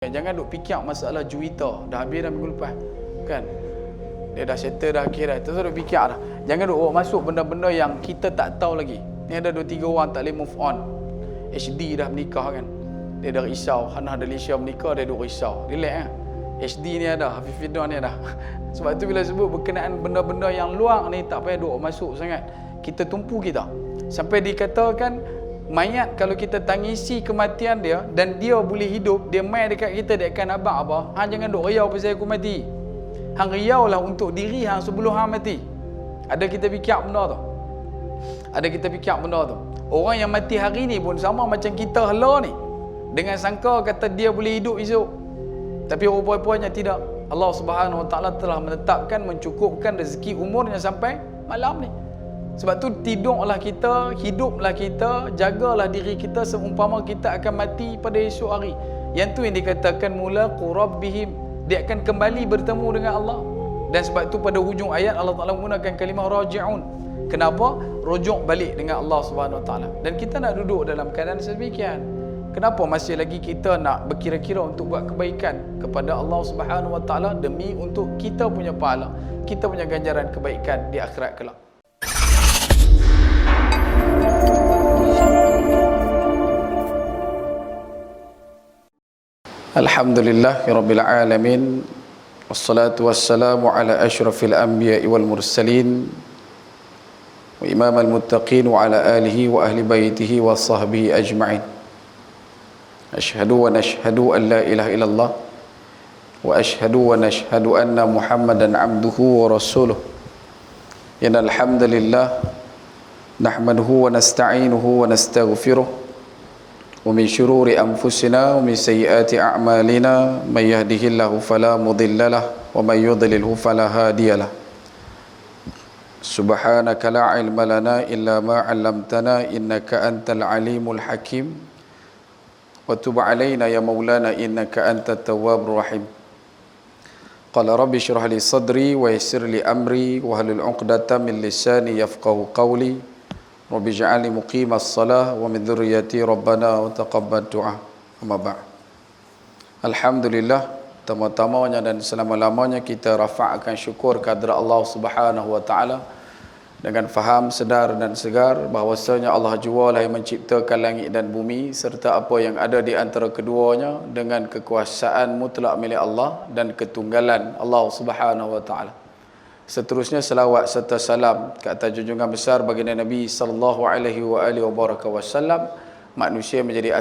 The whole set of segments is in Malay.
Jangan duk fikir masalah juwita. Dah habis dah minggu lepas. Kan? Dia dah settle dah akhirat. Terus duk fikir dah. Jangan duk masuk benda-benda yang kita tak tahu lagi. Ni ada 2-3 orang tak boleh move on. HD dah menikah kan. Dia dah risau. Hana ada Malaysia menikah, dia duk risau. Relax kan? HD ni ada, Hafizuddin ni ada. Sebab tu bila sebut berkenaan benda-benda yang luar ni, tak payah duk masuk sangat. Kita tumpu kita. Sampai dikatakan mayat kalau kita tangisi kematian dia dan dia boleh hidup, dia mai dekat kita, dia akan abang apa? Hang jangan duk riau pasal aku mati. Hang riaulah untuk diri hang sebelum hang mati. Ada kita fikir benda tu. Ada kita fikir benda tu. Orang yang mati hari ni pun sama macam kita hala ni. Dengan sangka kata dia boleh hidup esok. Tapi rupa-rupanya tidak. Allah Subhanahu Wa Taala telah menetapkan mencukupkan rezeki umurnya sampai malam ni. Sebab tu tidurlah kita, hiduplah kita, jagalah diri kita seumpama kita akan mati pada esok hari. Yang tu yang dikatakan mulaqu rabbihim, dia akan kembali bertemu dengan Allah. Dan sebab tu pada hujung ayat Allah Taala menggunakan kalimah raji'un. Kenapa? Rujuk balik dengan Allah Subhanahu Wa Taala. Dan kita nak duduk dalam keadaan sedemikian. Kenapa masih lagi kita nak berkira-kira untuk buat kebaikan kepada Allah Subhanahu Wa Taala demi untuk kita punya pahala, kita punya ganjaran kebaikan di akhirat kelak. Alhamdulillahirabbil alamin, wassalatu wassalamu ala asyrafil anbiya'i wal mursalin wa imamal muttaqin wa ala alihi wa ahli baitihi wa sahbihi ajma'in. Asyhadu wa nashhadu an la ilaha illallah wa asyhadu wa nashhadu anna Muhammadan abduhu wa rasuluh. Innal hamdalillah nahmaduhu wa nasta'inuhu wa nastaghfiruh wa min syururi anfusina wa min sayyiati a'malina may yahdihillahu fala mudhillalah wa may yudlilhu fala hadiyalah. Subhanaka la ilma lana illa ma 'allamtana innaka antal alimul hakim wa tub 'alaina ya maulana innaka antat tawwabur rahim. Qala rabbi shrah li sadri wa yassir li amri wa hlul 'uqdatam min lisani yafqahu qawli. Rabbi ja'alni muqimas salah wa min dhurriyyati rabbana wa taqabbal du'a. Amma ba'd. Alhamdulillah, pertama-tamanya dan selama-lamanya kita rafa'kan syukur kehadrat Allah Subhanahu Wa Taala dengan faham, sedar dan segar bahawasanya Allah jualah yang menciptakan langit dan bumi serta apa yang ada di antara keduanya dengan kekuasaan mutlak milik Allah dan ketunggalan Allah Subhanahu Wa Taala. Seterusnya selawat serta salam ke atas junjungan besar baginda Nabi sallallahu alaihi wasallam, manusia menjadi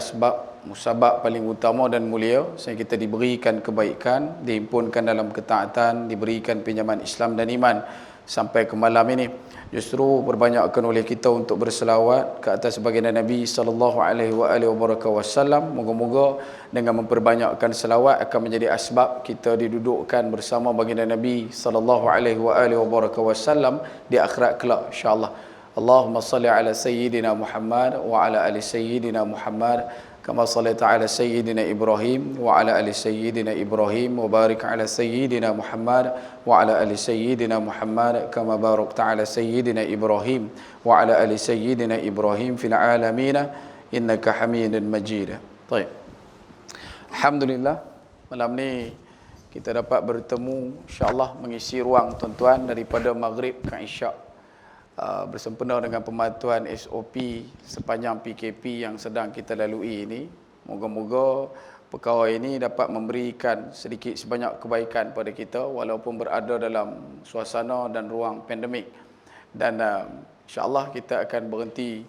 musabab paling utama dan mulia sehingga kita diberikan kebaikan, dihimpunkan dalam ketaatan, diberikan pinjaman Islam dan iman sampai ke malam ini. Justru perbanyakkan oleh kita untuk berselawat ke atas baginda Nabi sallallahu alaihi wasallam. Moga-moga dengan memperbanyakkan selawat akan menjadi asbab kita didudukkan bersama baginda Nabi sallallahu alaihi wasallam di akhirat kelak insya-Allah. Allahumma salli ala sayyidina Muhammad wa ala ali sayyidina Muhammad kama sallaita ala sayyidina Ibrahim wa ala ali sayyidina Ibrahim wa barik ala sayyidina Muhammad wa ala ali sayyidina Muhammad kama barakta ala sayyidina Ibrahim wa ala ali sayyidina Ibrahim fil alamin innaka Hamidun Majid. Baik. Alhamdulillah, malam ni kita dapat bertemu insya-Allah mengisi ruang tuan-tuan daripada maghrib ke isyak. Bersempena dengan pematuhan SOP sepanjang PKP yang sedang kita lalui ini. Moga-moga perkara ini dapat memberikan sedikit sebanyak kebaikan pada kita walaupun berada dalam suasana dan ruang pandemik. Dan insya-Allah kita akan berhenti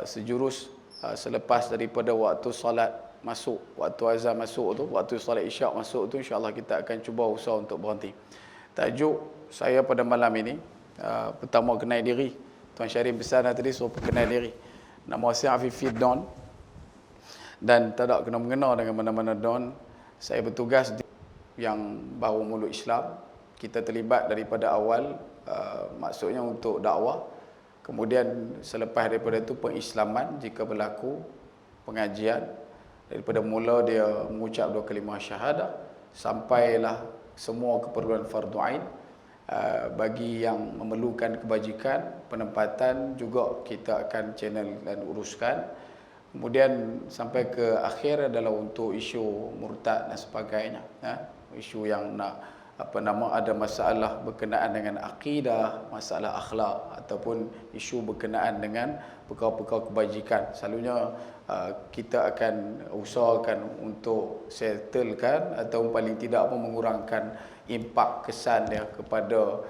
sejurus selepas daripada waktu solat masuk, waktu azan masuk tu, waktu solat isyak masuk tu, insya-Allah kita akan cuba usaha untuk berhenti. Tajuk saya pada malam ini, pertama kenal diri. Tuan Syarif besar tadi suruh kenal diri. Nama saya Hafizuddin Don dan tak ada kena mengenal dengan mana-mana Don. Saya bertugas di yang baru mulut Islam. Kita terlibat daripada awal, maksudnya untuk dakwah. Kemudian selepas daripada itu pengislaman jika berlaku, pengajian. Daripada mula dia mengucap 2 kalimah syahadah sampailah semua keperluan fardu ain. Bagi yang memerlukan kebajikan, penempatan juga kita akan channel dan uruskan. Kemudian sampai ke akhir adalah untuk isu murtad dan sebagainya. Isu yang nak ada masalah berkenaan dengan akidah, masalah akhlak ataupun isu berkenaan dengan perkara-perkara kebajikan. Selalunya kita akan usahakan untuk settlekan atau paling tidak pun mengurangkan impak kesan dia kepada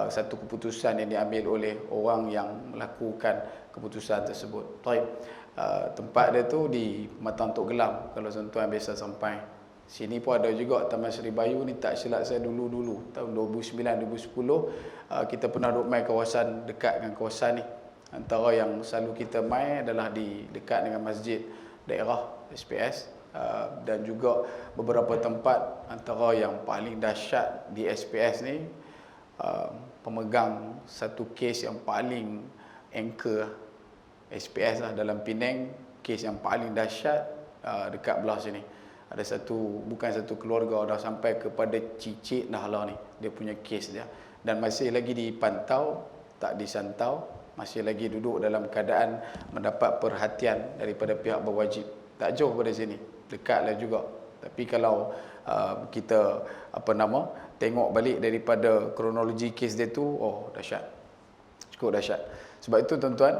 satu keputusan yang diambil oleh orang yang melakukan keputusan tersebut. Baik. Tempat dia tu di Matang Tok Gelam, kalau tuan-tuan biasa sampai. Sini pun ada juga Taman Seri Bayu ni, tak silap saya dulu tahun 2009-2010 kita pernah duduk main kawasan dekat dengan kawasan ni. Antara yang selalu kita main adalah di dekat dengan masjid daerah SPS dan juga beberapa tempat. Antara yang paling dahsyat di SPS ni pemegang satu kes yang paling anchor SPS lah dalam Penang, kes yang paling dahsyat dekat belah sini. Ada bukan satu keluarga dah sampai kepada cicit dah lah ni dia punya kes dia, dan masih lagi dipantau, tak disantau, masih lagi duduk dalam keadaan mendapat perhatian daripada pihak berwajib. Tak jauh pada sini, dekatlah juga. Tapi kalau kita tengok balik daripada kronologi kes dia tu, dahsyat, cukup dahsyat. Sebab itu tuan-tuan,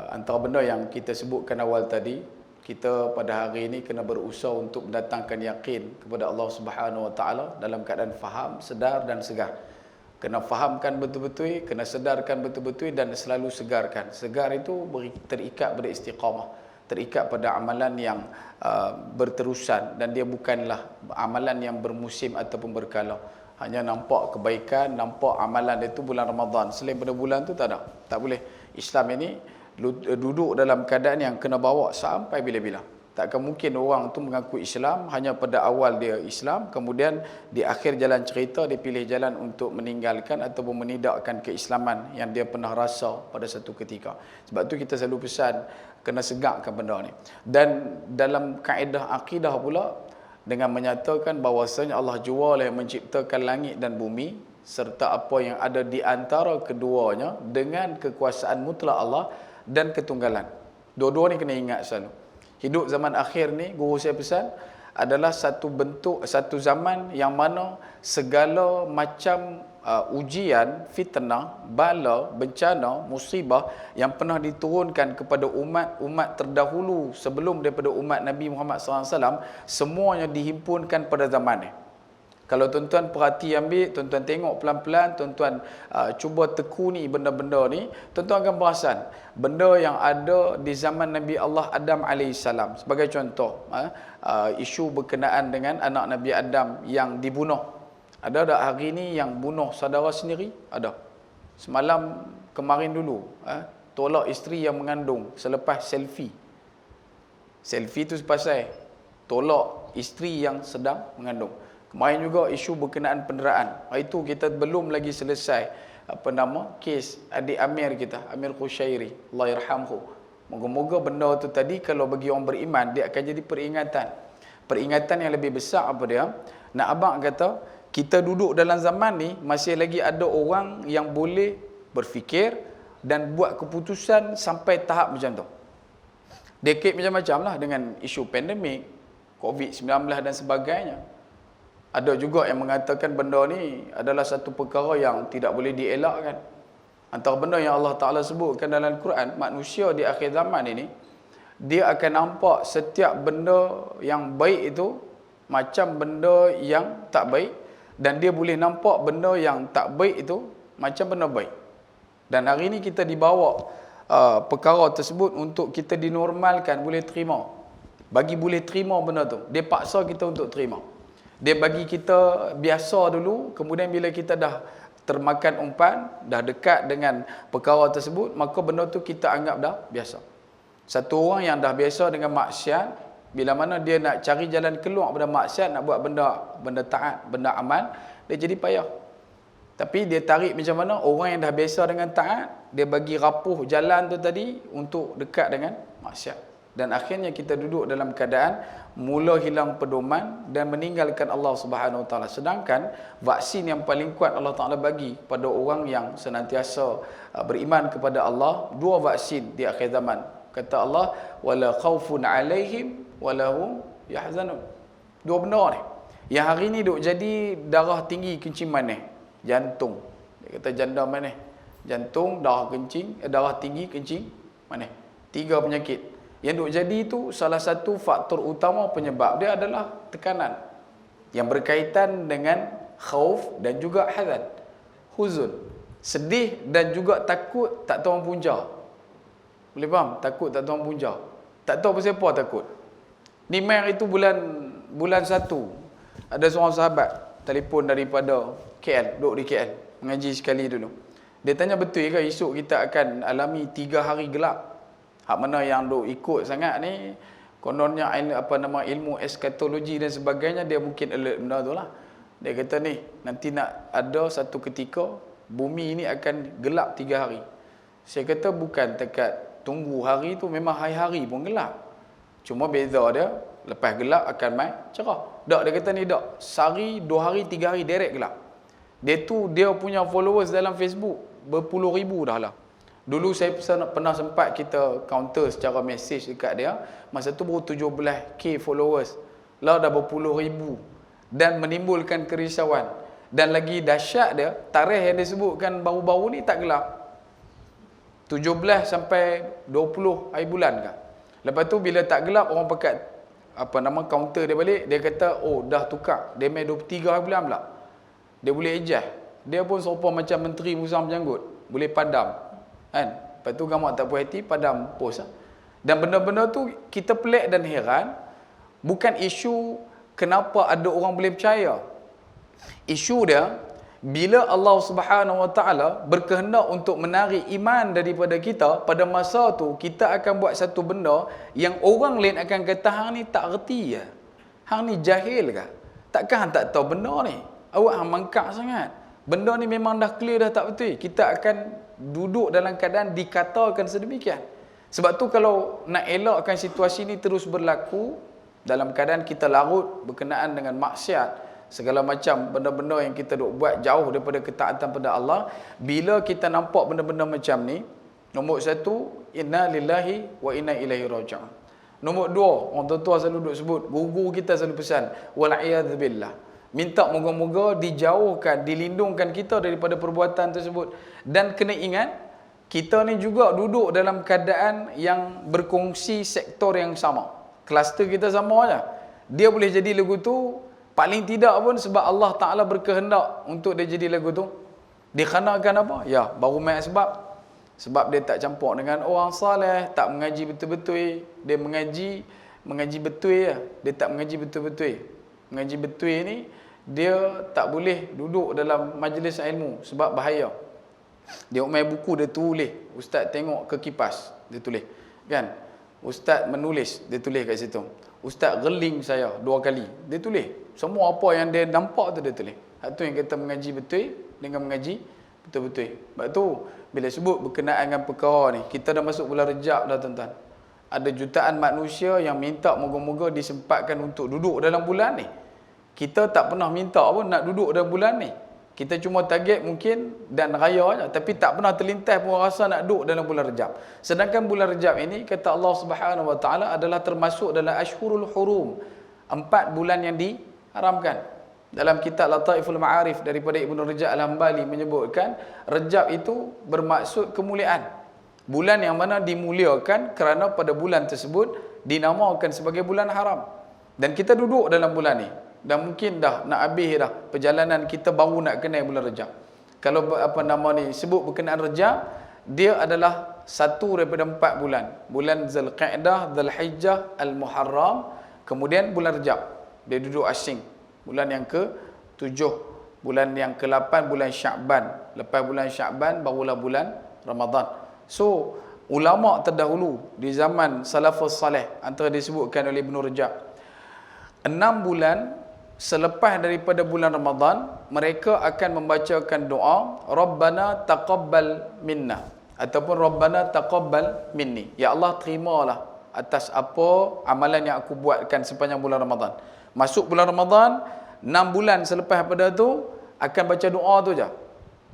antara benda yang kita sebutkan awal tadi, kita pada hari ini kena berusaha untuk mendatangkan yakin kepada Allah Subhanahu Wa Taala dalam keadaan faham, sedar dan segar. Kena fahamkan betul-betul, kena sedarkan betul-betul dan selalu segarkan. Segar itu terikat pada istiqamah, terikat pada amalan yang berterusan, dan dia bukanlah amalan yang bermusim ataupun berkala. Hanya nampak kebaikan, nampak amalan itu bulan Ramadan. Selain pada bulan tu tak ada. Tak boleh. Islam ini duduk dalam keadaan yang kena bawa sampai bila-bila. Takkan mungkin orang tu mengaku Islam hanya pada awal dia Islam, kemudian di akhir jalan cerita dia pilih jalan untuk meninggalkan ataupun menidakkan keislaman yang dia pernah rasa pada satu ketika. Sebab tu kita selalu pesan kena segakkan benda ni. Dan dalam kaedah akidah pula, dengan menyatakan bahawasanya Allah jua lah yang menciptakan langit dan bumi serta apa yang ada di antara keduanya dengan kekuasaan mutlak Allah dan ketunggalan. Dua-dua ni kena ingat selalu. Hidup zaman akhir ni, guru saya pesan, adalah satu zaman yang mana segala macam ujian, fitnah, bala, bencana, musibah yang pernah diturunkan kepada umat terdahulu sebelum daripada umat Nabi Muhammad SAW, semuanya dihimpunkan pada zaman ni. Kalau tuan-tuan perhati ambil, tuan-tuan tengok pelan-pelan, tuan-tuan cuba tekuni benda-benda ni, tuan-tuan akan perasan benda yang ada di zaman Nabi Allah Adam AS. Sebagai contoh, isu berkenaan dengan anak Nabi Adam yang dibunuh. Ada tak hari ni yang bunuh saudara sendiri? Ada. Semalam kemarin dulu, tolak isteri yang mengandung selepas selfie. Selfie tu sepasal tolak isteri yang sedang mengandung. Kemarin juga isu berkenaan penderaan. Itu kita belum lagi selesai kes adik Amir kita, Amir Qushairi, Allah yarhamhu. Moga-moga benda tu tadi kalau bagi orang beriman dia akan jadi peringatan. Peringatan yang lebih besar apa dia? Nak abang kata, kita duduk dalam zaman ni masih lagi ada orang yang boleh berfikir dan buat keputusan sampai tahap macam tu. Dekade macam-macam lah dengan isu pandemik, COVID-19 dan sebagainya. Ada juga yang mengatakan benda ni adalah satu perkara yang tidak boleh dielakkan. Antara benda yang Allah Ta'ala sebutkan dalam Al-Quran, manusia di akhir zaman ini, dia akan nampak setiap benda yang baik itu macam benda yang tak baik, dan dia boleh nampak benda yang tak baik itu macam benda baik. Dan hari ini kita dibawa perkara tersebut untuk kita dinormalkan, boleh terima. Bagi boleh terima benda tu, dia paksa kita untuk terima. Dia bagi kita biasa dulu, kemudian bila kita dah termakan umpan, dah dekat dengan perkara tersebut, maka benda tu kita anggap dah biasa. Satu orang yang dah biasa dengan maksiat, bila mana dia nak cari jalan keluar pada maksiat, nak buat benda taat, benda amal, dia jadi payah. Tapi dia tarik macam mana orang yang dah biasa dengan taat, dia bagi rapuh jalan tu tadi untuk dekat dengan maksiat. Dan akhirnya kita duduk dalam keadaan mula hilang pedoman dan meninggalkan Allah Subhanahu Wa Taala. Sedangkan vaksin yang paling kuat Allah Taala bagi pada orang yang senantiasa beriman kepada Allah, dua vaksin di akhir zaman. Kata Allah, wala khaufun alaihim wala hum yahzanun. Dua benda ni. Yang hari ni duk jadi darah tinggi kencing manis, jantung. Dia kata janda manis. Jantung, darah kencing, darah tinggi kencing manis. 3 penyakit. Yang duk jadi tu salah satu faktor utama penyebab dia adalah tekanan yang berkaitan dengan khauf dan juga hazan. Huzun, sedih dan juga takut tak tahu punca. Boleh faham? Takut tak tahu punca. Tak tahu pasal apa takut. Ni mai itu bulan 1. Ada seorang sahabat telefon daripada KL, duduk di KL, mengaji sekali dulu. Dia tanya betul ke esok kita akan alami 3 hari gelap? Hak mana yang duk ikut sangat ni, kononnya ilmu eskatologi dan sebagainya, dia mungkin alert benda tu lah. Dia kata ni, nanti nak ada satu ketika bumi ini akan gelap 3 hari. Saya kata bukan dekat tunggu hari tu, memang hari-hari pun gelap. Cuma beza dia, lepas gelap akan mai cerah. Tak, dia kata ni tak. Sehari, 2 hari, 3 hari direct gelap. Dia punya followers dalam Facebook berpuluh ribu dah lah. Dulu saya pernah sempat kita counter secara message dekat dia. Masa tu baru 17k followers. Lah dah berpuluh ribu. Dan menimbulkan kerisauan. Dan lagi dahsyat dia, tarikh yang disebutkan baru-baru ni tak gelap. 17 sampai 20 hari bulan kah. Lepas tu bila tak gelap, orang pakat counter dia balik, dia kata oh dah tukar, dia main 23 hari bulan pula. Dia boleh adjust. Dia pun serupa macam Menteri Musa Menjanggut, boleh padam kan. Lepas tu gamak tak puas hati, padam post lah. Dan benda-benda tu kita pelik dan heran. Bukan isu kenapa ada orang boleh percaya. Isu dia bila Allah Subhanahu Wa Taala berkehendak untuk menarik iman daripada kita, pada masa tu kita akan buat satu benda yang orang lain akan kata hang ni tak reti ya. Hang ni jahil ke? Takkan hang tak tahu benda ni? Awak hang mangkak sangat. Benda ni memang dah clear dah tak betul. Kita akan duduk dalam keadaan dikatakan sedemikian. Sebab tu kalau nak elakkan situasi ni terus berlaku dalam keadaan kita larut berkenaan dengan maksiat, segala macam benda-benda yang kita duk buat jauh daripada ketaatan pada Allah, bila kita nampak benda-benda macam ni, nombor 1, inna lillahi wa inna ilaihi raji'un. Nombor 2, orang tua selalu duk sebut, guru kita selalu pesan, wal'iyadzubillah. Minta moga-moga dijauhkan, dilindungkan kita daripada perbuatan tersebut. Dan kena ingat, kita ni juga duduk dalam keadaan yang berkongsi sektor yang sama. Kluster kita sama aja. Dia boleh jadi lagu tu paling tidak pun sebab Allah Ta'ala berkehendak untuk dia jadi lagu tu. Dikenakan apa? Ya, baru main sebab. Sebab dia tak campur dengan orang saleh, tak mengaji betul-betul. Dia mengaji betul ya. Dia tak mengaji betul-betul. Mengaji betul ni, dia tak boleh duduk dalam majlis ilmu sebab bahaya. Dia main buku, dia tulis. Ustaz tengok ke kipas, dia tulis. Kan? Ustaz menulis, dia tulis kat situ. Ustaz geling saya 2 kali, dia tulis. Semua apa yang dia nampak tu dia tulis. Itu yang kita mengaji betul dengan mengaji betul-betul. Sebab tu bila sebut berkenaan dengan perkara ni, kita dah masuk bulan Rejab dah tuan-tuan. Ada jutaan manusia yang minta moga-moga disempatkan untuk duduk dalam bulan ni. Kita tak pernah minta pun nak duduk dalam bulan ni. Kita cuma target mungkin dan raya aja, tapi tak pernah terlintas pun rasa nak duduk dalam bulan Rejab. Sedangkan bulan Rejab ini kata Allah Subhanahu Wa Taala adalah termasuk dalam Ashhurul Hurum, 4 bulan yang diharamkan. Dalam kitab Lataiful Ma'arif daripada Ibnu Rajab Al-Hambali menyebutkan Rejab itu bermaksud kemuliaan. Bulan yang mana dimuliakan kerana pada bulan tersebut dinamakan sebagai bulan haram. Dan kita duduk dalam bulan ni. Dan mungkin dah nak habis dah perjalanan kita, baru nak kenal bulan Rejab. Kalau sebut berkenaan Rejab, dia adalah satu daripada 4 bulan. Bulan Zulqa'dah, Zulhijjah, Al-Muharram, kemudian bulan Rejab. Dia duduk asing. Bulan yang ke-7, bulan yang ke-8 bulan Sya'ban. Lepas bulan Sya'ban barulah bulan Ramadan. So, ulama terdahulu di zaman salafus salih antara disebutkan oleh Ibnu Rajab, 6 bulan selepas daripada bulan Ramadan, mereka akan membacakan doa Rabbana taqabbal minna ataupun Rabbana taqabbal minni. Ya Allah, terimalah atas apa amalan yang aku buatkan sepanjang bulan Ramadan. Masuk bulan Ramadan, 6 bulan selepas pada tu akan baca doa tu je.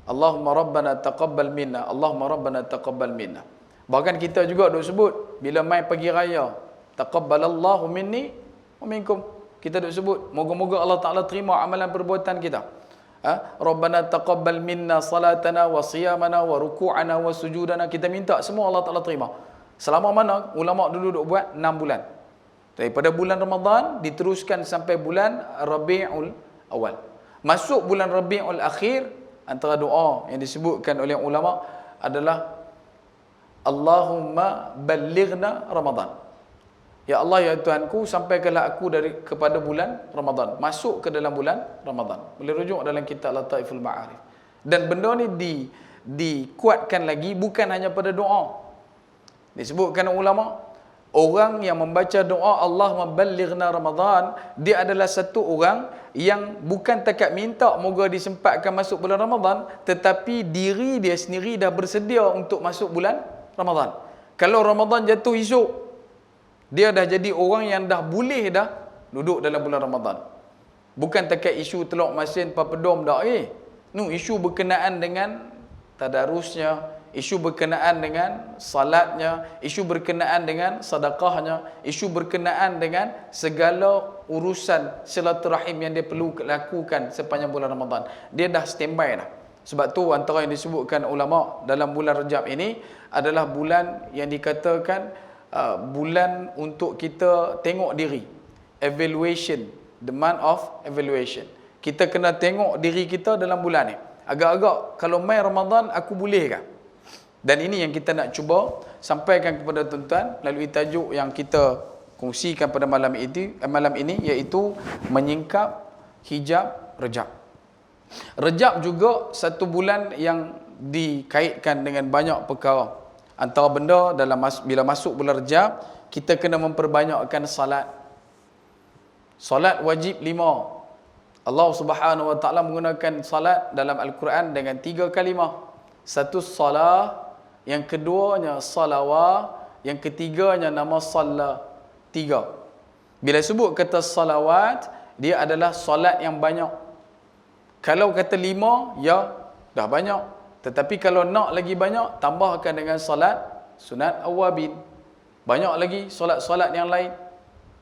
Allahumma Rabbana taqabbal minna, Allahumma Rabbana taqabbal minna. Bahkan kita juga duk sebut bila mai pagi raya, taqabbalallahu minni wa minkum. Kita duk sebut, moga-moga Allah Taala terima amalan perbuatan kita. Rabbana taqabbal minna salatana wa siyamana wa ruku'ana wa sujudana. Kita minta semua Allah Taala terima. Selama mana ulama dulu duk buat 6 bulan. Daripada bulan Ramadan diteruskan sampai bulan Rabiul Awal. Masuk bulan Rabiul Akhir, antara doa yang disebutkan oleh ulama adalah Allahumma ballighna Ramadan. Ya Allah, ya Tuhanku, sampaikanlah aku kepada bulan Ramadan, masuk ke dalam bulan Ramadan. Boleh rujuk dalam kitab Lataiful Ma'arif. Dan benda ni dikuatkan lagi bukan hanya pada doa. Disebutkan ulama, orang yang membaca doa Allahumma ballighna Ramadan, dia adalah satu orang yang bukan takat minta moga disempatkan masuk bulan Ramadan, tetapi diri dia sendiri dah bersedia untuk masuk bulan Ramadan. Kalau Ramadan jatuh esok, dia dah jadi orang yang dah boleh dah duduk dalam bulan Ramadan. Bukan takat isu teluk masin papadom dah. No, isu berkenaan dengan tadarusnya, isu berkenaan dengan salatnya, isu berkenaan dengan sedekahnya, isu berkenaan dengan segala urusan silaturahim yang dia perlu lakukan sepanjang bulan Ramadan. Dia dah standby dah. Sebab tu antara yang disebutkan ulama dalam bulan Rajab ini adalah bulan yang dikatakan bulan untuk kita tengok diri. Evaluation, the month of evaluation. Kita kena tengok diri kita dalam bulan ni. Agak-agak kalau mai Ramadan aku boleh ke? Dan ini yang kita nak cuba sampaikan kepada tuan-tuan melalui tajuk yang kita kongsikan pada malam ini, iaitu menyingkap hijab Rajab. Rajab juga satu bulan yang dikaitkan dengan banyak perkara. Antara benda bila masuk bulan Rajab, kita kena memperbanyakkan salat. Salat wajib 5. Allah Subhanahu Wa Taala menggunakan salat dalam Al-Quran dengan 3 kalimah. Satu salah, yang keduanya salawah, yang ketiganya nama salla. 3. Bila sebut kata salawat, dia adalah salat yang banyak. Kalau kata 5, ya dah banyak. Tetapi kalau nak lagi banyak, tambahkan dengan salat sunat awabin. Banyak lagi solat-solat yang lain.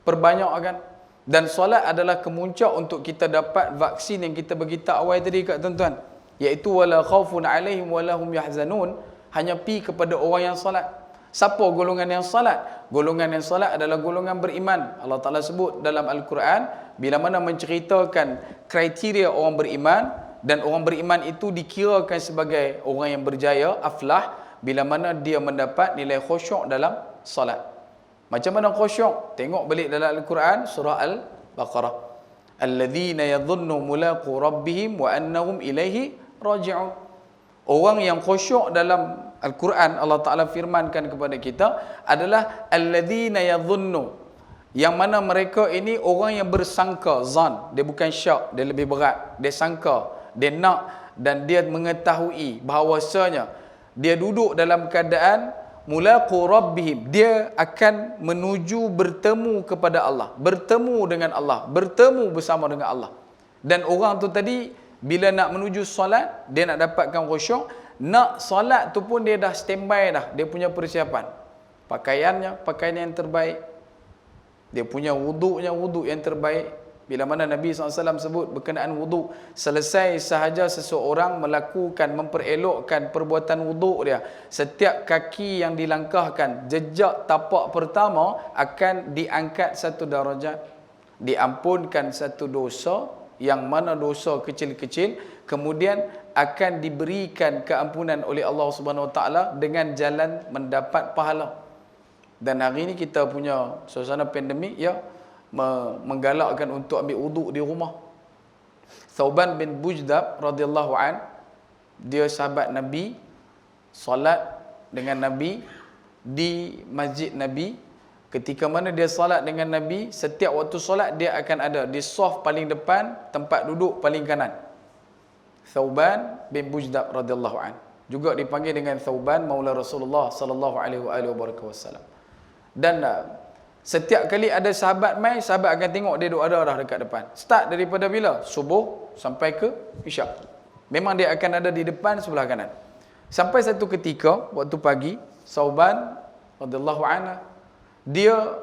Perbanyakkan. Dan solat adalah kemuncak untuk kita dapat vaksin yang kita bagi tahu awal tadi kat tuan-tuan. Iaitu wala khaufun alaihim wala hum yahzanun. Hanya pi kepada orang yang salat. Siapa golongan yang salat? Golongan yang salat adalah golongan beriman. Allah Ta'ala sebut dalam Al-Quran, bila mana menceritakan kriteria orang beriman, dan orang beriman itu dikirakan sebagai orang yang berjaya, aflah, bila mana dia mendapat nilai khusyuk dalam salat. Macam mana khusyuk? Tengok balik dalam Al-Quran, surah Al-Baqarah. Alladzina yadhunnu mulaqu rabbihim wa annahum ilaihi raji'un. Orang yang khusyuk dalam Al-Quran, Allah Ta'ala firmankan kepada kita adalah alladzina yadhunnu, yang mana mereka ini orang yang bersangka, zan, dia bukan syak, dia lebih berat, dia sangka, dia nak, dan dia mengetahui bahawasanya dia duduk dalam keadaan mulaqu rabbihim, dia akan menuju bertemu kepada Allah, bertemu dengan Allah, bertemu bersama dengan Allah. Dan orang tu tadi bila nak menuju solat, dia nak dapatkan khusyuk, nak solat tu pun dia dah standby dah, dia punya persiapan, pakaiannya pakaian yang terbaik, dia punya wuduknya wuduk yang terbaik. Bila mana Nabi SAW sebut berkenaan wuduk, selesai sahaja seseorang melakukan, memperelokkan perbuatan wuduk dia, setiap kaki yang dilangkahkan, jejak tapak pertama akan diangkat 1 darajat, diampunkan 1 dosa, yang mana dosa kecil-kecil, kemudian akan diberikan keampunan oleh Allah Subhanahu Wa Taala dengan jalan mendapat pahala. Dan hari ini kita punya suasana pandemik, ya, menggalakkan untuk ambil wuduk di rumah. Thauban bin Bujdab radhiyallahu an, dia sahabat Nabi, salat dengan Nabi di masjid Nabi. Ketika mana dia salat dengan Nabi, setiap waktu salat dia akan ada di saf paling depan, tempat duduk paling kanan. Thauban bin Bujdab radhiyallahu an, juga dipanggil dengan Thauban maula Rasulullah sallallahu alaihi wasallam. Dan setiap kali ada sahabat mai, sahabat akan tengok dia duduk ada dah dekat depan. Start daripada bila? Subuh sampai ke Isyak. Memang dia akan ada di depan sebelah kanan. Sampai satu ketika, waktu pagi, Sauban radhiyallahu anhu, dia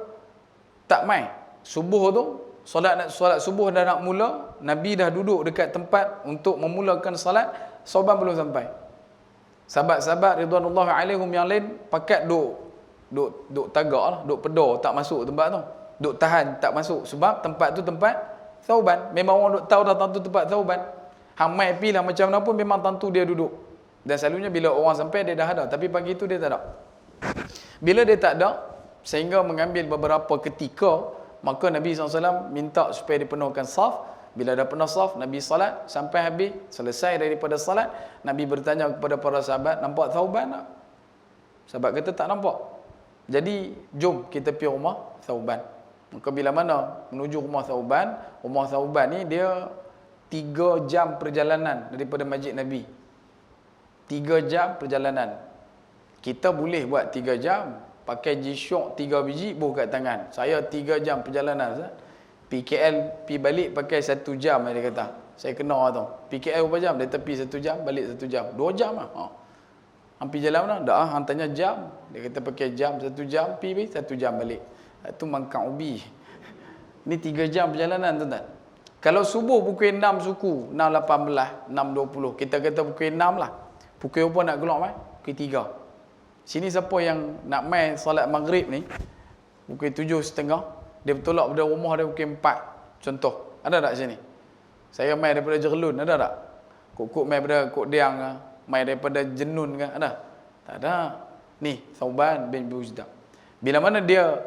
tak mai. Subuh tu, solat subuh dah nak mula, Nabi dah duduk dekat tempat untuk memulakan solat, Sauban belum sampai. Sahabat-sahabat ridwanullahi alaihim yang lain pakat duk tagak lah, duk pedar, tak masuk tempat tu. Duk tahan, tak masuk. Sebab tempat tu tempat Sauban. Memang orang duk tahu dah tentu tempat Sauban. Hang mai pi lah macam mana pun memang tentu dia duduk. Dan selalunya bila orang sampai dia dah ada. Tapi pagi tu dia tak ada. Bila dia tak ada, sehingga mengambil beberapa ketika, maka Nabi SAW minta supaya dipenuhkan saf. Bila dah penuh saf, Nabi salat sampai habis. Selesai daripada salat, Nabi bertanya kepada para sahabat, nampak Sauban tak? Sahabat kata tak nampak. Jadi jom kita pergi rumah Sauban. Maka bila mana menuju rumah Sauban ni dia 3 jam perjalanan daripada masjid Nabi. 3 jam perjalanan. Kita boleh buat 3 jam, pakai G-Shock 3 biji buh kat tangan. Saya 3 jam perjalanan, Ustaz. PKL pi balik pakai 1 jam dia kata. Saya kena tu. PKL berapa jam? Dia tepi 1 jam, balik 1 jam. 2 jam lah. Hampir jalan mana? Dah, hang tanya jam. Dia kata pakai jam, 1 jam pi 1 jam balik. Itu mangkang ubi. Ini 3 jam perjalanan, tuan-tuan. Kalau subuh pukul 6 suku, 6.18, 6.20. Kita kata pukul 6 lah. Pukul apa nak keluar mai? Pukul 3. Sini siapa yang nak main solat maghrib ni, pukul 7.30, dia bertolak pada rumah dia pukul 4. Contoh. Ada tak sini? Saya main daripada Jerlun, ada tak? Kok main daripada Kok Diang, main daripada Jenun ke? Ada? Tak ada. Ni, Sauban bin Bujdah. Bila mana dia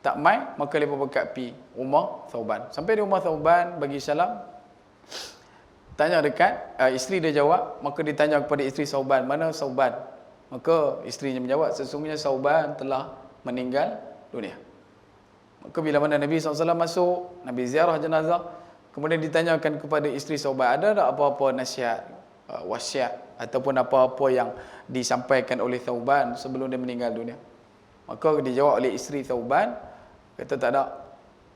tak mai, maka dia berpekat pi rumah Sauban. Sampai di rumah Sauban, bagi salam. Tanya dekat, isteri dia jawab, maka ditanya kepada isteri Sauban, mana Sauban? Maka isterinya menjawab, sesungguhnya Sauban telah meninggal dunia. Maka bila mana Nabi SAW masuk, Nabi ziarah jenazah, kemudian ditanyakan kepada isteri Sauban, ada tak apa-apa nasihat, wasiat, ataupun apa-apa yang disampaikan oleh Sauban sebelum dia meninggal dunia? Maka dijawab oleh isteri Sauban, kata tak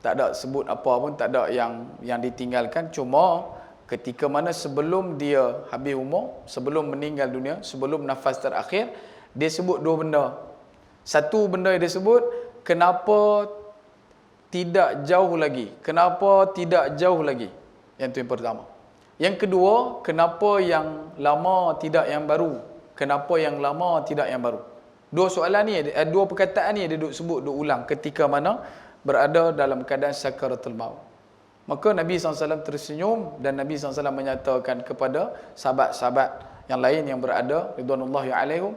ada sebut apa pun, tak ada yang ditinggalkan. Cuma ketika mana sebelum dia habis umur, sebelum meninggal dunia, sebelum nafas terakhir, dia sebut 2 benda. Satu benda yang dia sebut, kenapa tidak jauh lagi? Kenapa tidak jauh lagi? Yang itu yang pertama. Yang kedua, kenapa yang lama tidak yang baru? Kenapa yang lama tidak yang baru? 2 soalan ni, 2 perkataan ni dia duk sebut, duk ulang ketika mana berada dalam keadaan sakaratul maut. Maka Nabi SAW tersenyum dan Nabi SAW menyatakan kepada sahabat-sahabat yang lain yang berada, ridwanullahi alaihim,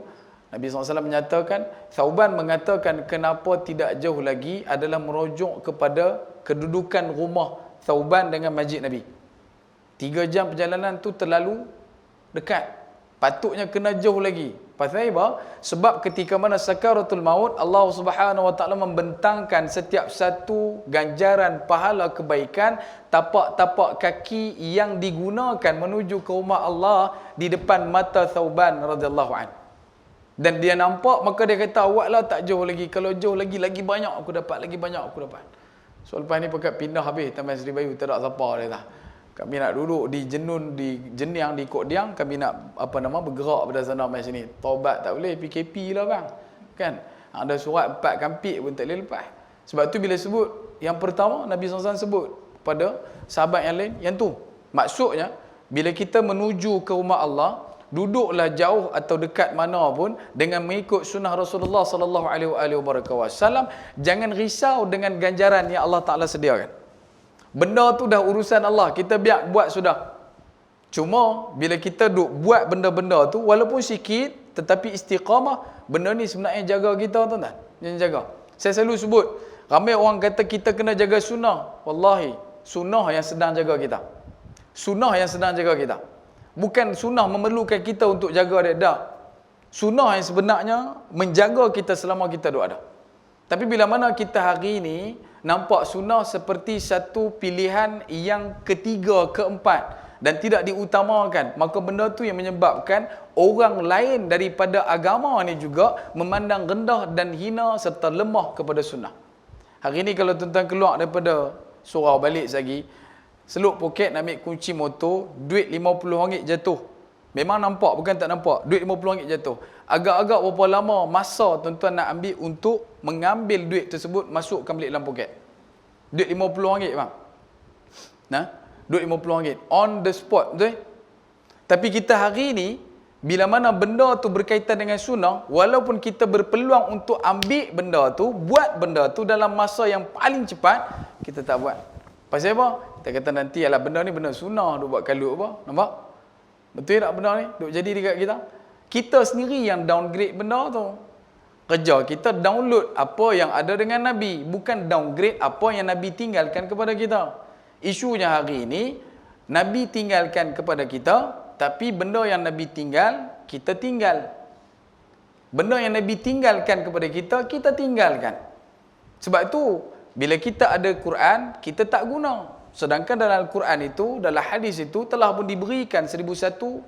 Nabi SAW menyatakan, Sauban mengatakan kenapa tidak jauh lagi adalah merujuk kepada kedudukan rumah Sauban dengan masjid Nabi. 3 jam perjalanan tu terlalu dekat. Patutnya kena jauh lagi. Pasal apa? Sebab ketika mana sakaratul maut, Allah Subhanahu Wa Taala membentangkan setiap satu ganjaran pahala kebaikan, tapak-tapak kaki yang digunakan menuju ke rumah Allah di depan mata Sauban radhiyallahu anhu. Dan dia nampak, maka dia kata, awaklah tak jauh lagi. Kalau jauh lagi banyak aku dapat, lagi banyak aku dapat. So lepas ni pakat pindah habis Taman Seri Bayu, tak ada siapa dia dah. Kami nak duduk di Jenun, di Jeniang, di Kok Diang, kami nak bergerak pada sana mai sini. Taubat tak boleh, PKP lah bang. Kan? Ada surat 4 kampik pun tak boleh lepas. Sebab tu bila sebut yang pertama, Nabi SAW sebut pada sahabat yang lain, yang tu. Maksudnya, bila kita menuju ke rumah Allah, duduklah jauh atau dekat mana pun dengan mengikut sunnah Rasulullah sallallahu alaihi wasallam, jangan risau dengan ganjaran yang Allah Taala sediakan. Benda tu dah urusan Allah, kita biar buat sudah. Cuma bila kita duk buat benda-benda tu walaupun sikit tetapi istiqamah, benda ni sebenarnya jaga kita, tuan-tuan. Yang jaga. Saya selalu sebut, ramai orang kata kita kena jaga sunnah. Wallahi, sunnah yang sedang jaga kita. Sunnah yang sedang jaga kita. Bukan sunnah memerlukan kita untuk jaga dia, tak. Sunnah yang sebenarnya menjaga kita selama kita duk ada. Tapi bila mana kita hari ini nampak sunnah seperti satu pilihan yang ketiga, keempat dan tidak diutamakan, maka benda tu yang menyebabkan orang lain daripada agama ni juga memandang rendah dan hina serta lemah kepada sunnah. Hari ini kalau tuan-tuan keluar daripada surau balik lagi, seluk poket nak ambil kunci motor, duit RM50 jatuh. Memang nampak, bukan tak nampak. Duit RM50 jatuh. Agak-agak berapa lama masa tuan-tuan nak ambil untuk mengambil duit tersebut, masukkan balik dalam poket. Duit RM50 bang. Nah, duit RM50. On the spot, betul? Tapi kita hari ni, bila mana benda tu berkaitan dengan sunnah, walaupun kita berpeluang untuk ambil benda tu, buat benda tu dalam masa yang paling cepat, kita tak buat. Pasal apa? Kita kata nanti, alah benda ni benda sunnah, duk buat kalut apa? Nampak? Betul tak benda ni? Duk jadi dekat kita. Kita sendiri yang downgrade benda tu. Kerja kita download apa yang ada dengan Nabi, bukan downgrade apa yang Nabi tinggalkan kepada kita. Isunya hari ini, Nabi tinggalkan kepada kita, tapi benda yang Nabi tinggal, kita tinggal. Benda yang Nabi tinggalkan kepada kita, kita tinggalkan. Sebab itu, bila kita ada Quran, kita tak guna. Sedangkan dalam Al-Quran itu, dalam hadis itu, telah pun diberikan 1001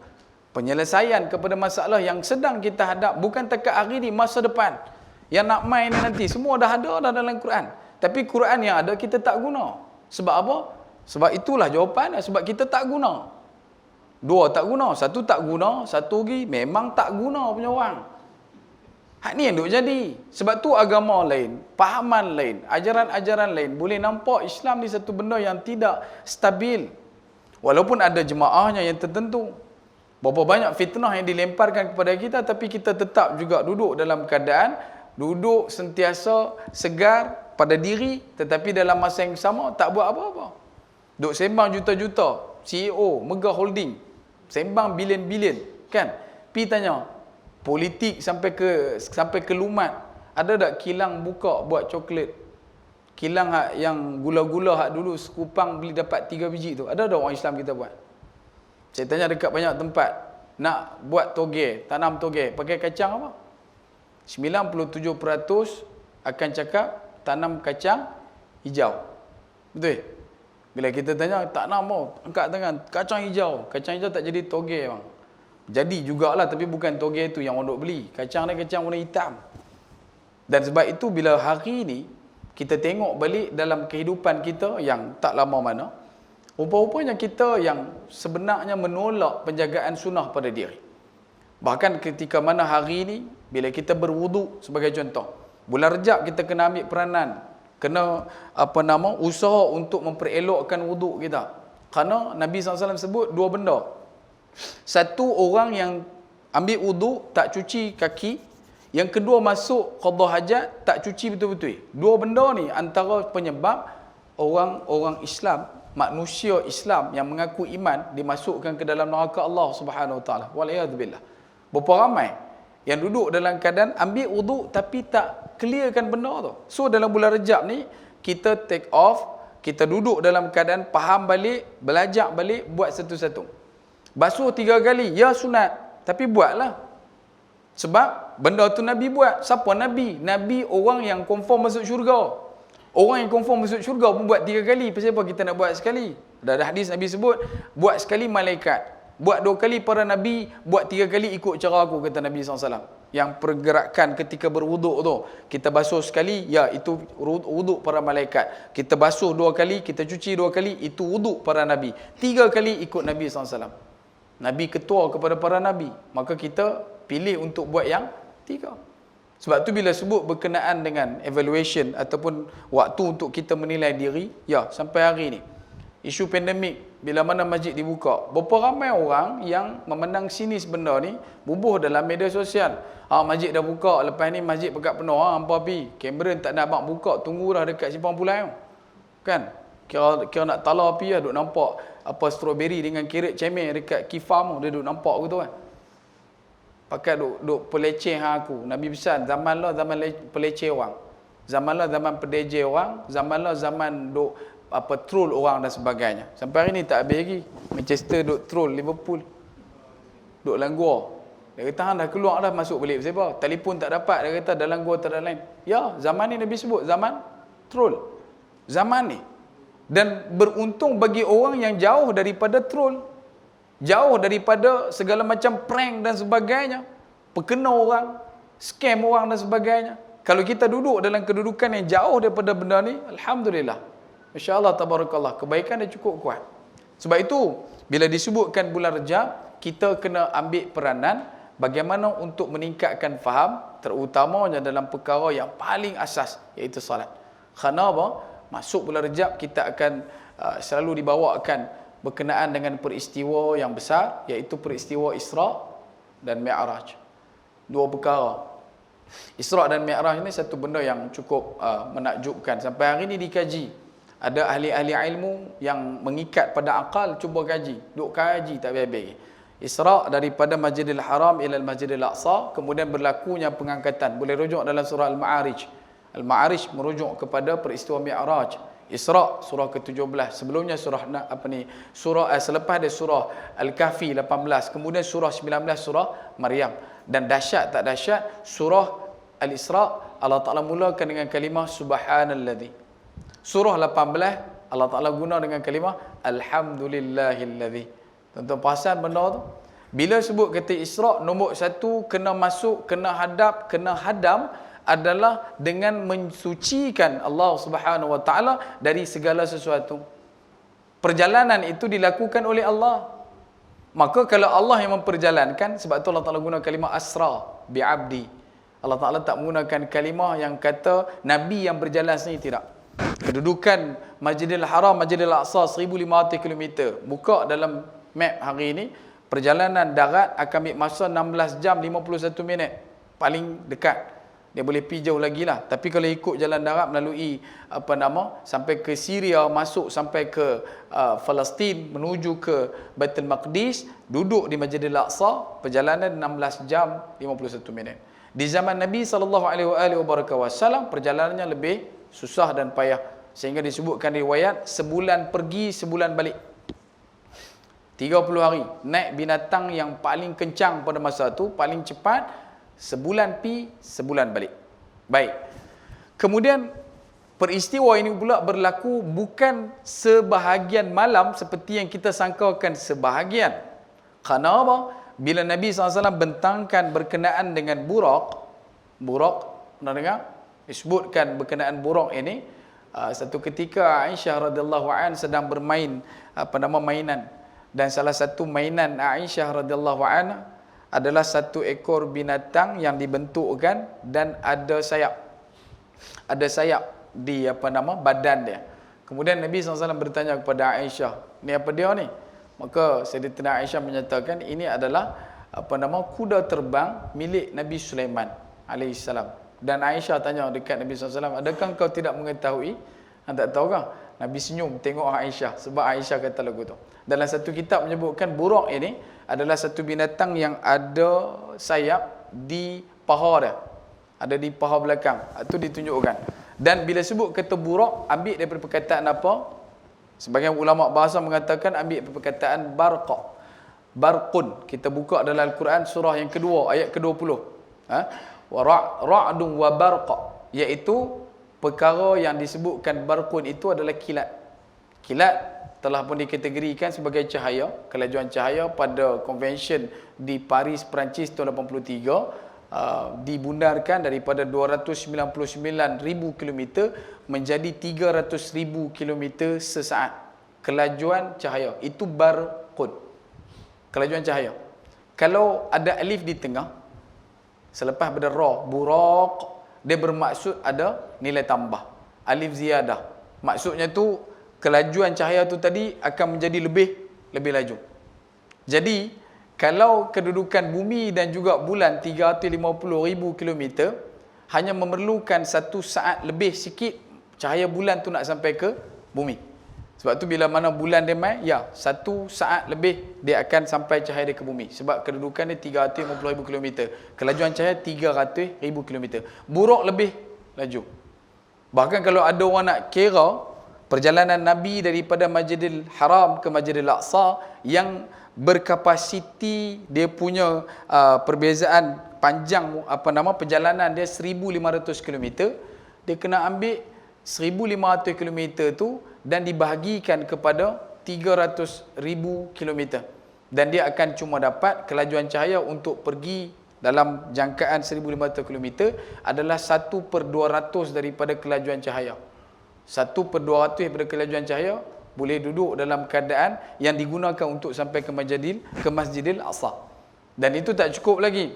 penyelesaian kepada masalah yang sedang kita hadap. Bukan takat hari ni, masa depan. Yang nak main ni nanti, semua dah ada dah dalam Quran. Tapi Quran yang ada, kita tak guna. Sebab apa? Sebab itulah jawapan. Sebab kita tak guna. Dua tak guna, satu tak guna, satu lagi memang tak guna punya orang. Hak ni yang duk jadi. Sebab tu agama lain, pahaman lain, ajaran-ajaran lain. Boleh nampak Islam ni satu benda yang tidak stabil. Walaupun ada jemaahnya yang tertentu. Berapa banyak fitnah yang dilemparkan kepada kita, tapi kita tetap juga duduk dalam keadaan, duduk sentiasa segar pada diri, tetapi dalam masa yang sama tak buat apa-apa. Duk sembang juta-juta, CEO, Mega Holding, sembang bilion-bilion, kan? Pi tanya, politik sampai ke lumat, ada tak kilang buka buat coklat? Kilang hak yang gula-gula hak dulu sekupang beli dapat 3 biji tu. Ada tak orang Islam kita buat? Saya tanya dekat banyak tempat, nak buat toge, tanam toge, pakai kacang apa? 97% akan cakap tanam kacang hijau. Betul? Bila kita tanya, tak nak mau, angkat tangan, kacang hijau. Kacang hijau tak jadi toge bang. Jadi jugalah, tapi bukan toge tu yang orang duk beli. Kacang ni kacang warna hitam. Dan sebab itu bila hari ni, kita tengok balik dalam kehidupan kita yang tak lama mana, rupa-rupanya kita yang sebenarnya menolak penjagaan sunnah pada diri. Bahkan ketika mana hari ni, bila kita berwuduk sebagai contoh, bulan Rejab kita kena ambil peranan, kena usaha untuk memperelokkan wuduk kita. Kerana Nabi SAW sebut dua benda. Satu, orang yang ambil wuduk tak cuci kaki. Yang kedua, masuk qada hajat tak cuci betul-betul. Dua benda ni antara penyebab orang-orang Islam, manusia Islam yang mengaku iman, dimasukkan ke dalam neraka Allah Subhanahu Wa Taala. Waliyadzubillah. Berapa ramai yang duduk dalam keadaan ambil wuduk tapi tak clearkan benda tu. So dalam bulan Rejab ni, kita take off, kita duduk dalam keadaan faham balik, belajar balik, buat satu-satu. Basuh 3 kali, ya sunat, tapi buatlah. Sebab benda tu Nabi buat. Siapa Nabi? Nabi orang yang confirm masuk syurga. Orang yang confirm masuk syurga pun buat 3 kali. Pasal apa kita nak buat sekali? Ada hadis Nabi sebut, buat sekali malaikat. Buat 2 kali para Nabi, buat 3 kali ikut cara aku, kata Nabi SAW. Yang pergerakan ketika berwuduk tu, kita basuh sekali, ya itu wuduk para malaikat. Kita basuh 2 kali, kita cuci 2 kali, itu wuduk para Nabi. 3 kali ikut Nabi SAW. Nabi ketua kepada para Nabi. Maka kita pilih untuk buat yang 3. Sebab tu bila sebut berkenaan dengan evaluation ataupun waktu untuk kita menilai diri, ya sampai hari ni. Isu pandemik, bila mana masjid dibuka, berapa ramai orang yang memandang sinis benda ni, bubuh dalam media sosial. Masjid dah buka, lepas ni masjid pekat penuh, hampa pi. Cameron tak nak abang buka, tunggu dah dekat Simpang Pulai. Kan? Kira nak tala pi lah, duk nampak apa strawberry dengan carrot cemen dekat Kifam, dia duk nampak gitu kan. Pakai duk peleceh aku. Nabi pesan, zaman lah zaman peleceh orang. Zaman lah zaman pedejeh orang, zaman lah zaman duk troll orang dan sebagainya. Sampai hari ni tak habis lagi. Manchester duk troll Liverpool. Duk dalam gua. Dia kata hang dah keluar dah, masuk balik. Pasal apa? Telefon tak dapat. Dia kata dalam gua tak ada lain. Ya, zaman ni Nabi sebut zaman troll. Zaman ni. Dan beruntung bagi orang yang jauh daripada troll. Jauh daripada segala macam prank dan sebagainya. Perkena orang, scam orang dan sebagainya. Kalau kita duduk dalam kedudukan yang jauh daripada benda ni, alhamdulillah. Masya-Allah tabarakallah, kebaikan dia cukup kuat. Sebab itu bila disebutkan bulan Rejab, kita kena ambil peranan bagaimana untuk meningkatkan faham, terutamanya dalam perkara yang paling asas, iaitu salat. Kerana apa? Masuk bulan Rejab, kita akan selalu dibawakan berkenaan dengan peristiwa yang besar, iaitu peristiwa Isra' dan Mi'raj. Dua perkara. Isra' dan Mi'raj ini satu benda yang cukup menakjubkan. Sampai hari ini dikaji. Ada ahli-ahli ilmu yang mengikat pada akal, cuba kaji. Duk kaji tak habis-habis. Isra' daripada Masjidil Haram ila Masjidil Aqsa, kemudian berlakunya pengangkatan. Boleh rujuk dalam surah Al-Ma'arij. Al-Ma'arij merujuk kepada peristiwa Mi'raj. Isra' surah ke-17. Sebelumnya surah selepas dia surah Al-Kahfi 18, kemudian surah 19 surah Maryam. Dan dahsyat tak dahsyat, surah Al-Isra' Allah Taala mulakan dengan kalimah subhanalladzi. Surah 18 Allah Taala guna dengan kalimah alhamdulillahilladzi. Tuan-tuan perasan benda tu? Bila sebut kata Isra', nombor satu kena masuk, kena hadap, kena hadam adalah dengan mensucikan Allah Subhanahu Wa Taala dari segala sesuatu. Perjalanan itu dilakukan oleh Allah. Maka kalau Allah yang memperjalankan, sebab tu Allah Taala guna kalimah asra bi'abdi. Allah Taala tak menggunakan kalimah yang kata Nabi yang berjalan sendiri, tidak. Kedudukan Masjidil Haram, Masjidil Aqsa 1500 km. Buka dalam map hari ini, perjalanan darat akan ambil masa 16 jam 51 minit. Paling dekat. Dia boleh pergi jauh lagi lah. Tapi kalau ikut jalan darat melalui sampai ke Syria, masuk sampai ke Palestin, menuju ke Baitul Maqdis, duduk di Masjidil Aqsa, perjalanan 16 jam 51 minit. Di zaman Nabi SAW, perjalanannya lebih susah dan payah. Sehingga disebutkan riwayat, sebulan pergi, sebulan balik. 30 hari. Naik binatang yang paling kencang pada masa itu, paling cepat, sebulan pi, sebulan balik. Baik. Kemudian peristiwa ini pula berlaku bukan sebahagian malam seperti yang kita sangkakan sebahagian. Kerana apa? Bila Nabi SAW bentangkan berkenaan dengan Buraq, pernah dengar? Disebutkan berkenaan Buraq ini, satu ketika Aisyah radhiyallahu anha sedang bermain mainan, dan salah satu mainan Aisyah radhiyallahu anha adalah satu ekor binatang yang dibentukkan dan ada sayap. Ada sayap di badan dia. Kemudian Nabi SAW bertanya kepada Aisyah, ni apa dia ni? Maka Sayyidatina Aisyah menyatakan ini adalah kuda terbang milik Nabi Sulaiman alaihissalam. Dan Aisyah tanya dekat Nabi SAW, adakah kau tidak mengetahui? Tak tahu kah? Nabi senyum tengok Aisyah, sebab Aisyah kata lagu tu. Dalam satu kitab menyebutkan Buraq ini adalah satu binatang yang ada sayap di paha dia. Ada di paha belakang. Itu ditunjukkan. Dan bila sebut kata Buraq, ambil daripada perkataan apa? Sebagian ulama bahasa mengatakan ambil daripada perkataan barqa. Barqun. Kita buka dalam Al-Quran surah yang kedua, ayat ke-20. Wa ra'dun wa barqa. Iaitu perkara yang disebutkan barqun itu adalah kilat. Kilat telah pun dikategorikan sebagai cahaya, kelajuan cahaya pada convention di Paris, Perancis tahun 83, dibundarkan daripada 299,000 km menjadi 300,000 km sesaat. Kelajuan cahaya itu barqun. Kelajuan cahaya. Kalau ada alif di tengah, selepas pada ra, buraq, dia bermaksud ada nilai tambah. Alif ziyadah. Maksudnya tu kelajuan cahaya tu tadi akan menjadi lebih laju. Jadi, kalau kedudukan bumi dan juga bulan 350,000 km, hanya memerlukan 1 saat lebih sikit, cahaya bulan tu nak sampai ke bumi. Sebab tu bila mana bulan dia mai, 1 saat lebih dia akan sampai cahaya dia ke bumi. Sebab kedudukan dia 350,000 km. Kelajuan cahaya 300,000 km. Buraq lebih laju. Bahkan kalau ada orang nak kira perjalanan Nabi daripada Masjidil Haram ke Masjidil Aqsa yang berkapasiti dia punya perbezaan panjang perjalanan dia 1,500 km, dia kena ambil 1,500 km tu dan dibahagikan kepada 300,000 km. Dan dia akan cuma dapat kelajuan cahaya untuk pergi dalam jangkaan 1,500 km adalah 1/200 daripada kelajuan cahaya. 1/200 daripada kelajuan cahaya boleh duduk dalam keadaan yang digunakan untuk sampai ke Masjidil Aqsa. Dan itu tak cukup lagi.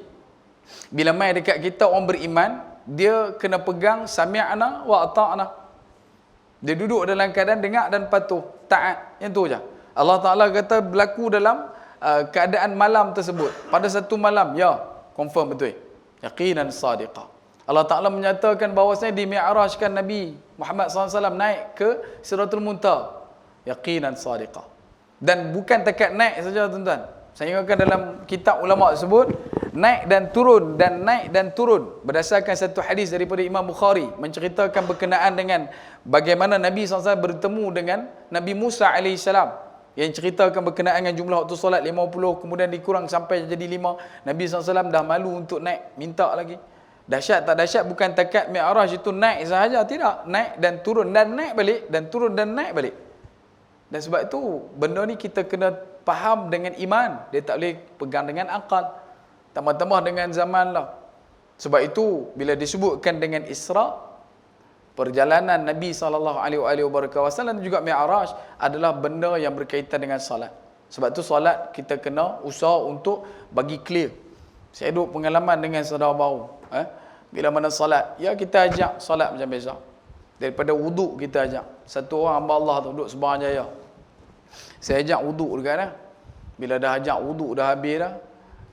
Bila mai dekat kita orang beriman, dia kena pegang sami'na wa ata'na. Dia duduk dalam keadaan dengar dan patuh, taat. Yang tu je. Allah Ta'ala kata berlaku dalam keadaan malam tersebut. Pada satu malam, ya, confirm betul. Yaqinan sadiqah. Allah Ta'ala menyatakan bahawasanya di Mi'rajkan Nabi Muhammad SAW naik ke Sidratul Muntaha. Yaqinan sadiqah. Dan bukan dekat naik saja tuan-tuan. Saya ingatkan dalam kitab ulama sebut naik dan turun dan naik dan turun berdasarkan satu hadis daripada Imam Bukhari menceritakan berkenaan dengan bagaimana Nabi SAW bertemu dengan Nabi Musa AS yang ceritakan berkenaan dengan jumlah waktu solat 50 kemudian dikurang sampai jadi 5. Nabi SAW dah malu untuk naik, minta lagi. Dahsyat tak dahsyat bukan takat Mi'raj itu naik sahaja, tidak, naik dan turun dan naik balik dan turun dan naik balik. Dan sebab itu benda ni kita kena faham dengan iman, dia tak boleh pegang dengan akal. Tambah-tambah dengan zaman lah. Sebab itu bila disebutkan dengan Isra, perjalanan Nabi SAW dan juga Mi'raj adalah benda yang berkaitan dengan salat. Sebab tu salat kita kena usaha untuk bagi clear. Saya duduk pengalaman dengan saudara baru. Bila mana salat, ya kita ajak salat macam biasa. Daripada wuduk kita ajak. Satu orang hamba Allah tu duduk Subang Jaya. Saya ajak wuduk dekat dah. Bila dah ajak wuduk dah habis dah,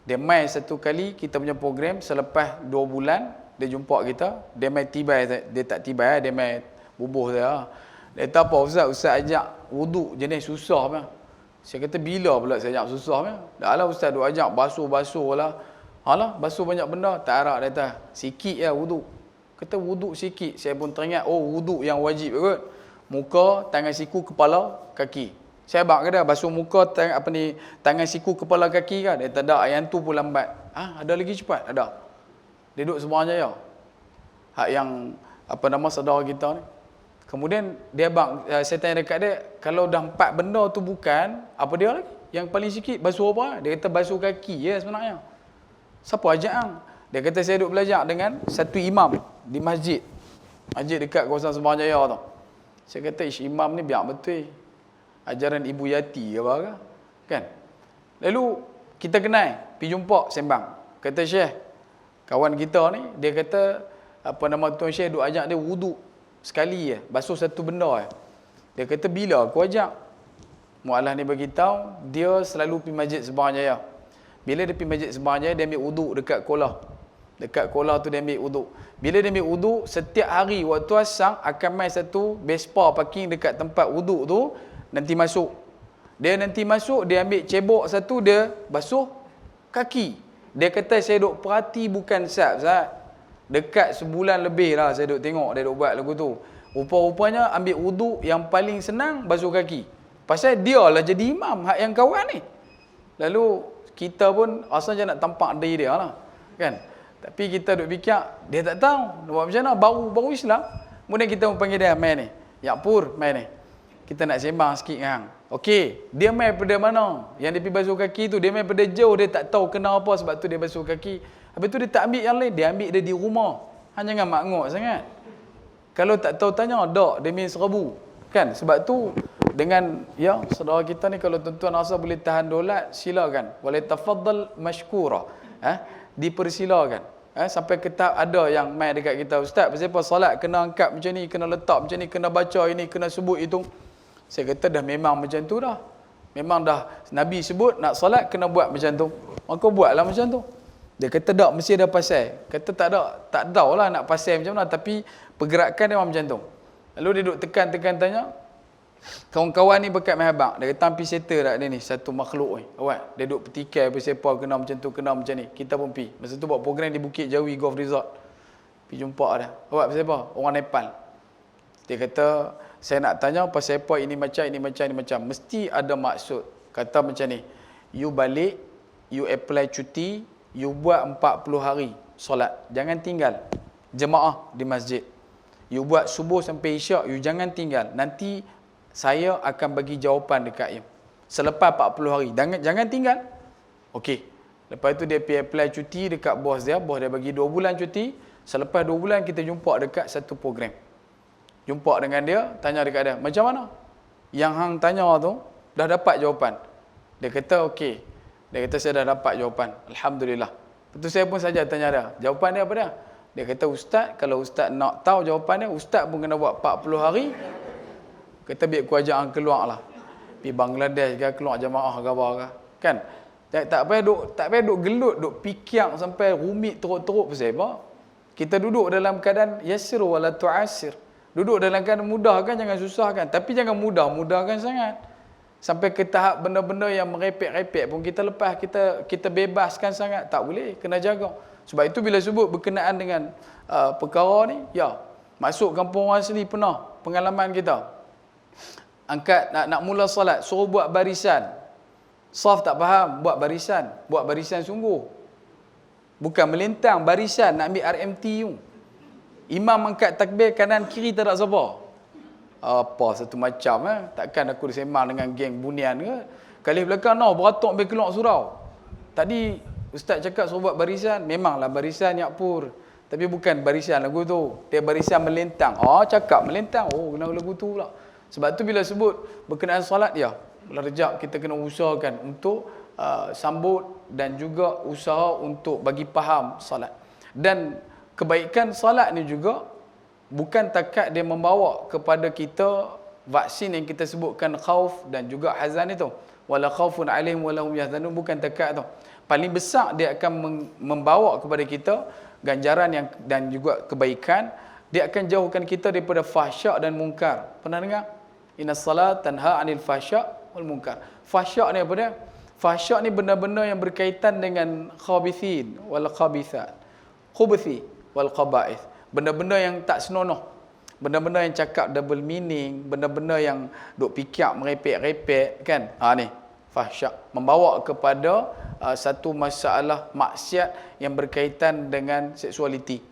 dia mai satu kali kita punya program selepas 2 bulan dia jumpa kita, dia mai tibai, dia tak tibai, dia mai bubuh saya. Dia kata apa ustaz ajak wuduk jenis susah punya. Saya kata bila pula saya ajak susah punya? Dah lah ustaz duk ajak basuh-basuh lah. Halah basuh banyak benda, tak harap dia kata. Sikit lah wuduk. Kata wuduk sikit, saya pun teringat wuduk yang wajib kot. Muka, tangan siku, kepala, kaki. Saya abang kata basuh muka, tangan siku, kepala, kaki kan. Dia tak ada, yang tu pun lambat. Ada lagi cepat? Ada. Dia duduk Subang Jaya. Hak yang saudara kita ni. Kemudian dia abang, saya tanya dekat dia, kalau dah 4 benda tu bukan, apa dia lagi? Yang paling sikit basuh apa? Dia kata basuh kaki ya sebenarnya. Siapa ajak hang? Dia kata saya duduk belajar dengan satu imam di masjid. Masjid dekat kawasan Subang Jaya tu. Saya kata imam ni biar betul. Ajaran Ibu Yati ke apa ke? Kan? Lalu kita kenal, pergi jumpa sembang. Kata Syekh, kawan kita ni, dia kata Tuan Syekh duk ajak dia wuduk sekali je, basuh satu benda je. Dia kata bila aku ajak? Mu'alah ni beritahu, dia selalu pergi masjid Subang Jaya. Bila dia pergi masjid Subang Jaya, dia ambil wuduk dekat kolah. Dekat kolah tu dia ambil wuduk. Bila dia ambil wuduk, setiap hari waktu asar akan main satu Vespa parking dekat tempat wuduk tu, nanti masuk. Dia nanti masuk, dia ambil cebok satu, dia basuh kaki. Dia kata saya duk perhati bukan sat. Dekat sebulan lebih lah saya duk tengok dia duk buat lagu tu. Rupa-rupanya ambil wuduk yang paling senang basuh kaki. Pasal dia lah jadi imam, hak yang kawan ni. Lalu kita pun rasanya nak tampak diri dia lah. Kan? Tapi kita duk fikir, dia tak tahu. Buat macam mana? Baru Islam. Kemudian kita pun panggil dia, main ni. Ya Pur, main ni. Kita nak sembang sikit dengan hang. Okey, dia main pada mana? Yang dia pergi basuh kaki tu, dia main pada jauh, dia tak tahu kenapa sebab tu dia basuh kaki. Habis tu dia tak ambil yang lain, dia ambil dia di rumah. Hang jangan makngok sangat. Kalau tak tahu tanya, dak, dia main 1000. Kan? Sebab tu, dengan ya saudara kita ni kalau tuan-tuan rasa boleh tahan dolat, silakan. Walai tafaddal mashkura. Dipersilakan. Sampai kita ada yang main dekat kita, ustaz, pasal apa solat kena angkat macam ni, kena letak macam ni, kena baca ini, kena sebut itu. Saya kata dah memang macam tu dah. Memang dah Nabi sebut nak solat kena buat macam tu. Maka buatlah macam tu. Dia kata tak, mesti ada pasal. Kata tak tahulah nak pasal macam mana, tapi pergerakan dia memang macam tu. Lalu dia duduk tekan tanya, kawan-kawan ni berkat mahabak. Dia kata hampir settle tak dia ni, satu makhluk ni. Awak, dia duduk petikai apa siapa kena macam tu, kena macam ni. Kita pun pergi. Masa tu buat program di Bukit Jawi Golf Resort. Pergi jumpa dah. Awak pasal apa? Orang Nepal. Dia kata, saya nak tanya pasal apa ini macam. Mesti ada maksud. Kata macam ni, you balik, you apply cuti, you buat 40 hari solat. Jangan tinggal. Jemaah di masjid. You buat subuh sampai isyak, you jangan tinggal. Nanti saya akan bagi jawapan dekat you. Selepas 40 hari. Jangan tinggal. Okey. Lepas tu dia pergi apply cuti dekat bos dia. Bos dia bagi 2 bulan cuti. Selepas 2 bulan kita jumpa dekat satu program. Jumpa dengan dia, tanya dekat dia, macam mana? yang hang tanya tu dah dapat jawapan. Dia kata okey. Dia kata saya dah dapat jawapan. Alhamdulillah. Lepas tu saya pun saja tanya dia, jawapan dia apa dia? Dia kata ustaz, kalau ustaz nak tahu jawapan dia, ustaz pun kena buat 40 hari. Kata biar aku ajak hang keluar lah. Pergi Bangladesh ke, keluar jamaah ke apa ke. Kan? Tak payah duk gelut, duk fikir sampai rumit teruk-teruk pasal apa? Kita duduk dalam keadaan yasir wala tu'asir. Duduk dalam keadaan mudah kan, jangan susah kan. Tapi jangan mudahkan sangat. Sampai ke tahap benda-benda yang merepek-repek pun kita lepas, kita bebaskan sangat. Tak boleh, kena jaga. Sebab itu bila sebut berkenaan dengan perkara ni, ya, masuk kampung orang asli pernah, pengalaman kita. Angkat, nak mula solat, suruh buat barisan. Saf tak faham, buat barisan sungguh. Bukan melintang, barisan, nak ambil RMT tu. Imam angkat takbir kanan kiri tak ada siapa. Apa satu macam takkan aku disembang dengan geng bunian ke. Kali belakang beratok sampai keluar surau. Tadi ustaz cakap suruh buat barisan, memanglah barisan yakpur. Tapi bukan barisan lagu tu. Dia barisan melintang. Cakap melintang. Kena lagu tu pula. Sebab tu bila sebut berkenaan solat, ya, rejak kita kena usahakan untuk sambut dan juga usaha untuk bagi faham solat. Dan kebaikan solat ni juga bukan takat dia membawa kepada kita vaksin yang kita sebutkan khauf dan juga hazan itu. Wala khaufun alaihim wala hum yahzanun, bukan takat tu. Paling besar dia akan membawa kepada kita ganjaran yang dan juga kebaikan. Dia akan jauhkan kita daripada fahsyak dan mungkar. Pernah dengar? Innas salat tanha 'anil fahsyak wal munkar. Fahsyak ni apa dia? Fahsyak ni benda-benda yang berkaitan dengan khabithin wal khabithat. Khubuthi wal qaba'ith. Benda-benda yang tak senonoh. Benda-benda yang cakap double meaning, benda-benda yang duk fikir merepek-repek kan. Ni fahsyak membawa kepada satu masalah maksiat yang berkaitan dengan seksualiti.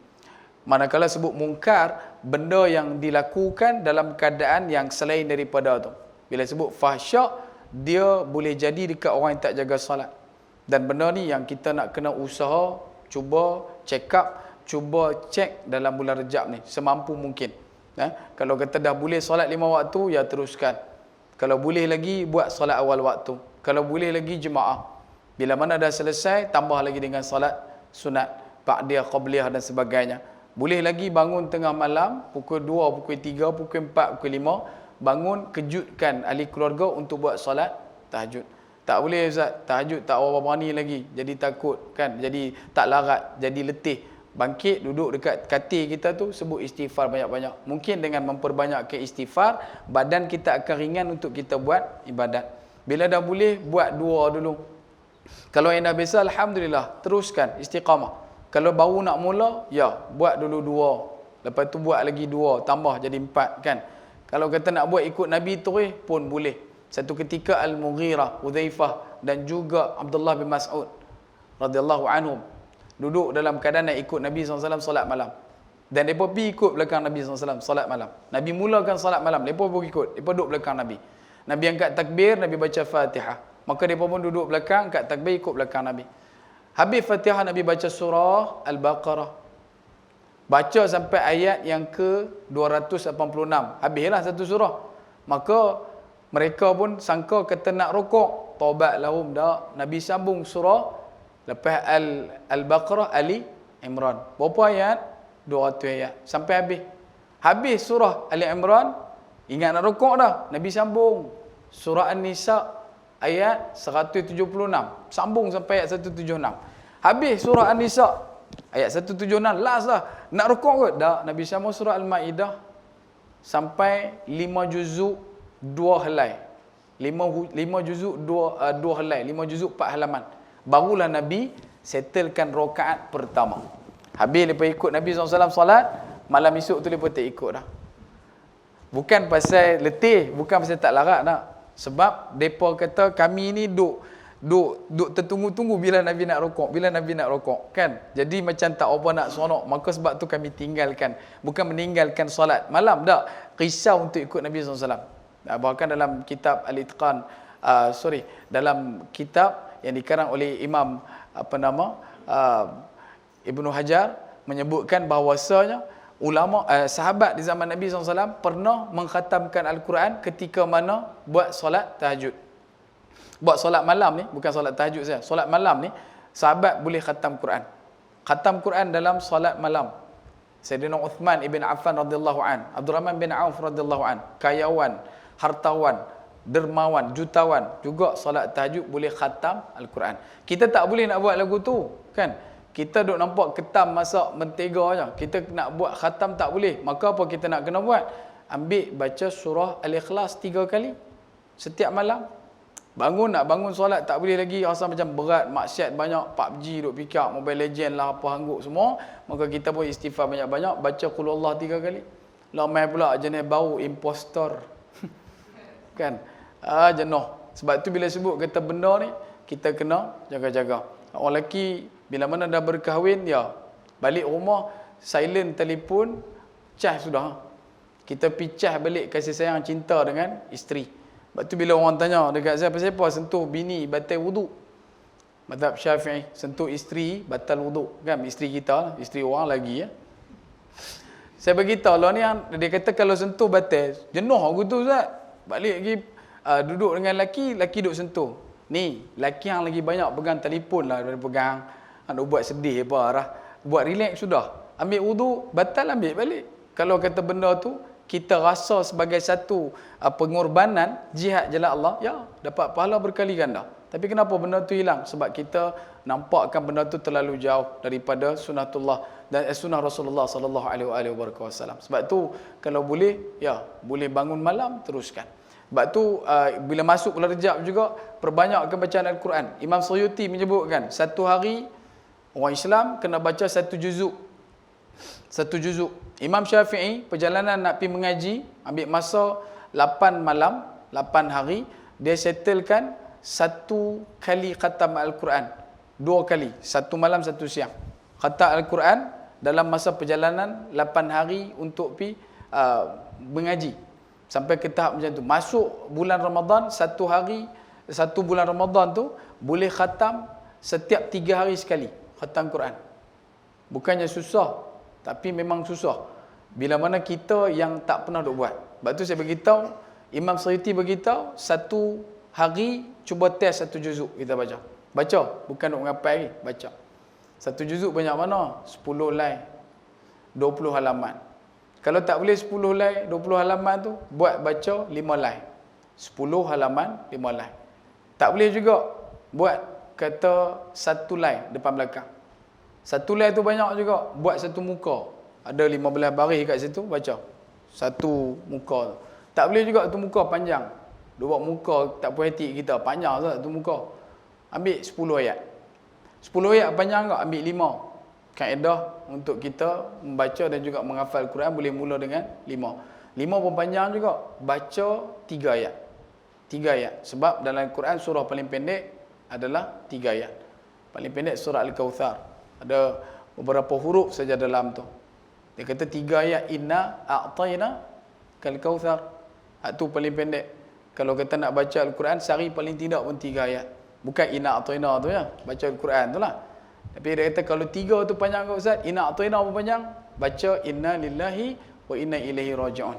Manakala sebut mungkar, benda yang dilakukan dalam keadaan yang selain daripada tu. Bila sebut fahsyak, dia boleh jadi dekat orang yang tak jaga salat. Dan benda ni yang kita nak kena usaha, cuba check up, cuba cek dalam bulan Rejab ni semampu mungkin. Kalau kata dah boleh solat 5 waktu, ya teruskan. Kalau boleh lagi, buat solat awal waktu. Kalau boleh lagi, jemaah. Bila mana dah selesai, tambah lagi dengan solat sunat, ba'diyah, qabliyah dan sebagainya. Boleh lagi bangun tengah malam, pukul 2, pukul 3, pukul 4, pukul 5, bangun, kejutkan ahli keluarga untuk buat solat tahajud. Tak boleh Ustaz, tahajud tak berani lagi, jadi takut kan, jadi tak larat, jadi letih. Bangkit, duduk dekat katil kita tu, sebut istighfar banyak-banyak. Mungkin dengan memperbanyakkan istighfar, badan kita akan ringan untuk kita buat ibadat. Bila dah boleh, buat 2 dulu. Kalau yang dah biasa, alhamdulillah, teruskan istiqamah. Kalau baru nak mula, ya, buat dulu 2. Lepas tu buat lagi 2, tambah jadi 4 kan. Kalau kata nak buat ikut Nabi terus pun boleh. Satu ketika Al-Mughirah, Hudzaifah dan juga Abdullah bin Mas'ud radhiyallahu anhum duduk dalam keadaan nak ikut Nabi SAW solat malam. Dan mereka pergi ikut belakang Nabi SAW solat malam. Nabi mulakan solat malam, mereka pun ikut. Mereka duduk belakang Nabi. Nabi angkat takbir, Nabi baca Fatihah. Maka mereka pun duduk belakang, angkat takbir, ikut belakang Nabi. Habis Fatihah, Nabi baca surah Al-Baqarah. Baca sampai ayat yang ke-286. Habislah satu surah. Maka mereka pun sangka kata nak rukuk. Taubat lahum dah. Nabi sambung surah. Lepas Al-Baqarah, Ali Imran. Berapa ayat? 200 ayat. Sampai habis. Habis surah Ali Imran. Ingat nak rukuk dah. Nabi sambung. Surah An-Nisa ayat 176. Sambung sampai ayat 176. Habis surah An-Nisa ayat 176. Last lah. Nak rukuk ke? Dah. Nabi sambung surah Al-Ma'idah sampai 5 juzuk 2 helai. 5 juzuk 2 helai. 5 juzuk 4 halaman. Barulah Nabi settlekan rakaat pertama. Habis lepas ikut Nabi SAW solat, malam esok tu lepas tak ikut dah. Bukan pasal letih, bukan pasal tak larat dah. Sebab mereka kata kami ni duk tertunggu-tunggu bila Nabi nak rukuk, bila Nabi nak rukuk kan. Jadi macam tak apa nak seronok. Maka sebab tu kami tinggalkan. Bukan meninggalkan solat malam dah. Risau untuk ikut Nabi SAW. Bahkan dalam kitab Al-Itqan, dalam kitab yang dikarang oleh Imam Ibnu Hajar menyebutkan bahawasanya sahabat di zaman Nabi SAW pernah mengkhatamkan Al-Quran ketika mana buat solat tahajud. Buat solat malam ni, bukan solat tahajud saja. Solat malam ni, sahabat boleh khatam Quran. Khatam Quran dalam solat malam. Sayyidina Uthman ibn Affan radhiyallahu an, Abdul Rahman bin Auf radhiyallahu an, kayawan, hartawan, dermawan, jutawan, juga solat tahajud boleh khatam Al-Quran. Kita tak boleh nak buat lagu tu, kan? Kita duk nampak ketam masak mentega je. Kita nak buat khatam tak boleh. Maka apa kita nak kena buat? Ambil baca surah Al-Ikhlas 3 kali setiap malam. Nak bangun solat tak boleh lagi, rasa macam berat, maksiat banyak, PUBG duk fikir, Mobile Legend lah, apa hangguk semua. Maka kita pun istighfar banyak-banyak, baca Qul Allah 3 kali. Lamai pula jenis bau impostor. Kan? Jenuh. Sebab tu bila sebut kata benda ni, kita kena jaga-jaga. Orang lelaki bila mana dah berkahwin, ya balik rumah, silent telefon, cas sudah. Kita picah balik kasih sayang cinta dengan isteri. Sebab tu bila orang tanya dekat siapa-siapa sentuh bini batal wuduk. Mazhab Syafi'i, sentuh isteri batal wuduk. Kan isteri kita, isteri orang lagi ya. Saya beritahu lah ni, dia kata kalau sentuh batal, jenuh aku tu Ustaz. Balik lagi duduk dengan laki duduk sentuh. Ni, laki yang lagi banyak pegang telefon lah daripada pegang. Nak buat sedih apa arah. Buat relax sudah. Ambil wuduk, batal ambil balik. Kalau kata benda tu, kita rasa sebagai satu pengorbanan, jihad jalan Allah, ya, dapat pahala berkali ganda. Tapi kenapa benda tu hilang? Sebab kita nampakkan benda tu terlalu jauh daripada sunnatullah dan sunnah Rasulullah sallallahu alaihi wasallam. Sebab tu, kalau boleh, ya, boleh bangun malam, teruskan. Sebab tu bila masuk bulan Rejab juga perbanyakkan bacaan Al-Quran. Imam Suyuti menyebutkan satu hari orang Islam kena baca satu juzuk. Satu juzuk. Imam Syafi'i perjalanan nak pergi mengaji ambil masa 8 malam, 8 hari, dia settlekan satu kali khatam Al-Quran. 2 kali, satu malam satu siang. Khatam Al-Quran dalam masa perjalanan 8 hari untuk pergi mengaji. Sampai ke tahap macam tu. Masuk bulan Ramadan, satu bulan Ramadan tu boleh khatam setiap 3 hari sekali. Khatam Quran. Bukannya susah, tapi memang susah. Bila mana kita yang tak pernah duk buat. Sebab tu saya beritahu, Imam Suyuti beritahu, satu hari cuba test satu juzuk kita baca. Baca, bukan duk mengapai lagi, baca. Satu juzuk banyak mana? 10 line, 20 halaman. Kalau tak boleh 10 line, 20 halaman tu, buat baca 5 line. 10 halaman, 5 line. Tak boleh juga buat kata 1 line depan belakang. 1 line tu banyak juga, buat satu muka. Ada 15 baris kat situ, baca. Satu muka tu. Tak boleh juga tu muka panjang. Dia buat muka tak puas hati kita, panjang tu muka. Ambil 10 ayat. 10 ayat panjang tak? Ambil 5. Kaedah untuk kita membaca dan juga menghafal Quran boleh mula dengan 5. 5 pun panjang juga. Baca 3 ayat. 3 ayat. Sebab dalam Quran surah paling pendek adalah 3 ayat. Paling pendek surah Al-Kawthar. Ada beberapa huruf saja dalam tu. Dia kata 3 ayat. Inna a'tayna kal-Kawthar. Itu paling pendek. Kalau kita nak baca Al-Quran, sehari paling tidak pun 3 ayat. Bukan inna a'tayna tu ya. Baca Al-Quran tu lah. Tapi dia kata kalau 3 tu panjang ke Ustaz, inna a'tayna pun panjang, baca inna lillahi wa inna ilaihi raji'un.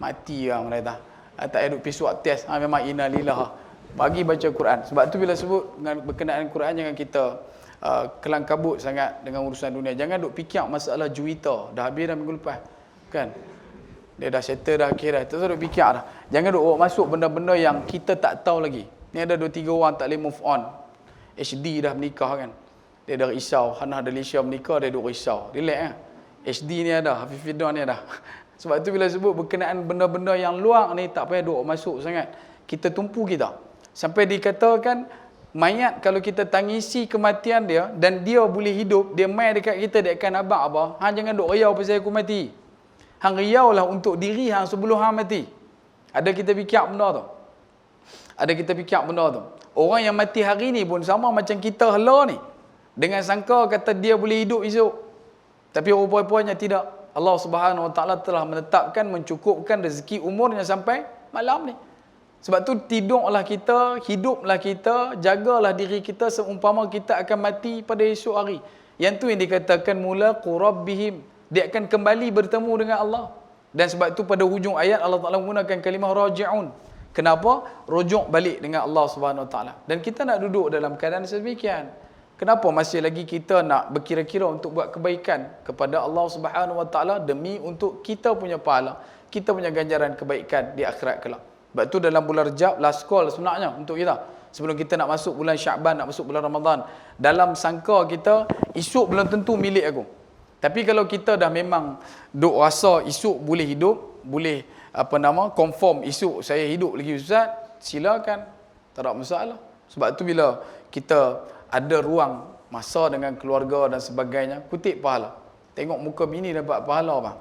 Mati lah mereka. Tak ada pergi suat test. Memang inna lillah. Bagi baca Quran. Sebab tu bila sebut dengan berkenaan Quran, jangan kita kelang kabut sangat dengan urusan dunia. Jangan duk fikir masalah juwita. Dah habis dah minggu lepas. Kan? Dia dah settle dah akhirat. Tak usah duk fikir dah. Jangan duk masuk benda-benda yang kita tak tahu lagi. Ni ada 2-3 orang tak boleh move on. HD dah menikah kan. Dia dah risau. Hana ada Malaysia menikah, dia duk risau. Relax kan. HD ni ada. Hafifidah ni ada. Sebab tu bila sebut berkenaan benda-benda yang luar ni, tak payah duk masuk sangat. Kita tumpu kita. Sampai dikatakan, mayat kalau kita tangisi kematian dia, dan dia boleh hidup, dia main dekat kita, dia akan abang apa? Hang jangan duk riau pasal aku mati. Hang riaulah untuk diri hang sebelum hang mati. Ada kita fikir benda tu. Ada kita fikir benda tu. Orang yang mati hari ni pun sama macam kita hala ni. Dengan sangka kata dia boleh hidup esok. Tapi rupa-rupanya tidak. Allah Subhanahu Wa Taala telah menetapkan, mencukupkan rezeki umurnya sampai malam ni. Sebab tu tidurlah kita, hiduplah kita, jagalah diri kita seumpama kita akan mati pada esok hari. Yang tu yang dikatakan mula qurabbihim. dia akan kembali bertemu dengan Allah. Dan sebab itu pada hujung ayat Allah Ta'ala menggunakan kalimah raji'un. Kenapa? Rujuk balik dengan Allah Subhanahu Wa Ta'ala. Dan kita nak duduk dalam keadaan sedemikian. Kenapa masih lagi kita nak berkira-kira untuk buat kebaikan kepada Allah Subhanahu Wa Ta'ala demi untuk kita punya pahala, kita punya ganjaran kebaikan di akhirat kelak. Sebab tu dalam bulan Rejab last call sebenarnya untuk kita. Sebelum kita nak masuk bulan Syaban, nak masuk bulan Ramadan, dalam sangka kita esok belum tentu milik aku. Tapi kalau kita dah memang duk rasa esok boleh hidup, boleh confirm esok saya hidup lagi Ustaz, silakan, tak ada masalah. Sebab tu bila kita ada ruang masa dengan keluarga dan sebagainya, kutip pahala. Tengok muka bini dapat pahala bang.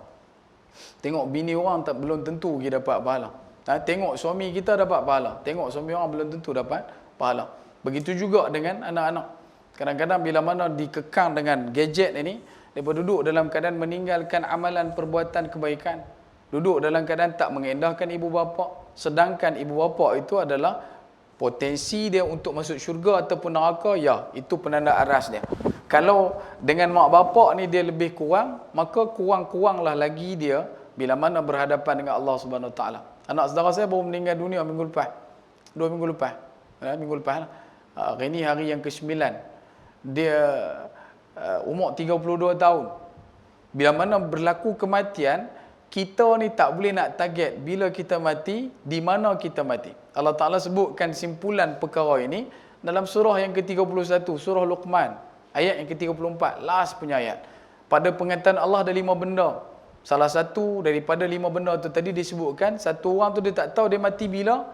Tengok bini orang tak belum tentu kita dapat pahala. Tengok suami kita dapat pahala. Tengok suami orang belum tentu dapat pahala. Begitu juga dengan anak-anak. Kadang-kadang bila mana dikekang dengan gadget ini, mereka duduk dalam keadaan meninggalkan amalan perbuatan kebaikan. Duduk dalam keadaan tak mengendahkan ibu bapa. Sedangkan ibu bapa itu adalah potensi dia untuk masuk syurga ataupun neraka, ya, itu penanda aras dia. Kalau dengan mak bapak ni dia lebih kurang, maka kurang-kuranglah lagi dia bila mana berhadapan dengan Allah Subhanahu Wa Taala. Anak saudara saya baru meninggal dunia minggu lepas. 2 minggu lepas. Minggu lepas. Hari ni hari yang ke-9. Dia umur 32 tahun. Bila mana berlaku kematian, kita ni tak boleh nak target bila kita mati, di mana kita mati. Allah Ta'ala sebutkan simpulan perkara ini dalam surah yang ke-31, surah Luqman, ayat yang ke-34, last punya ayat. Pada pengataan Allah ada 5 benda. Salah satu daripada 5 benda tu tadi disebutkan, satu orang tu dia tak tahu dia mati bila,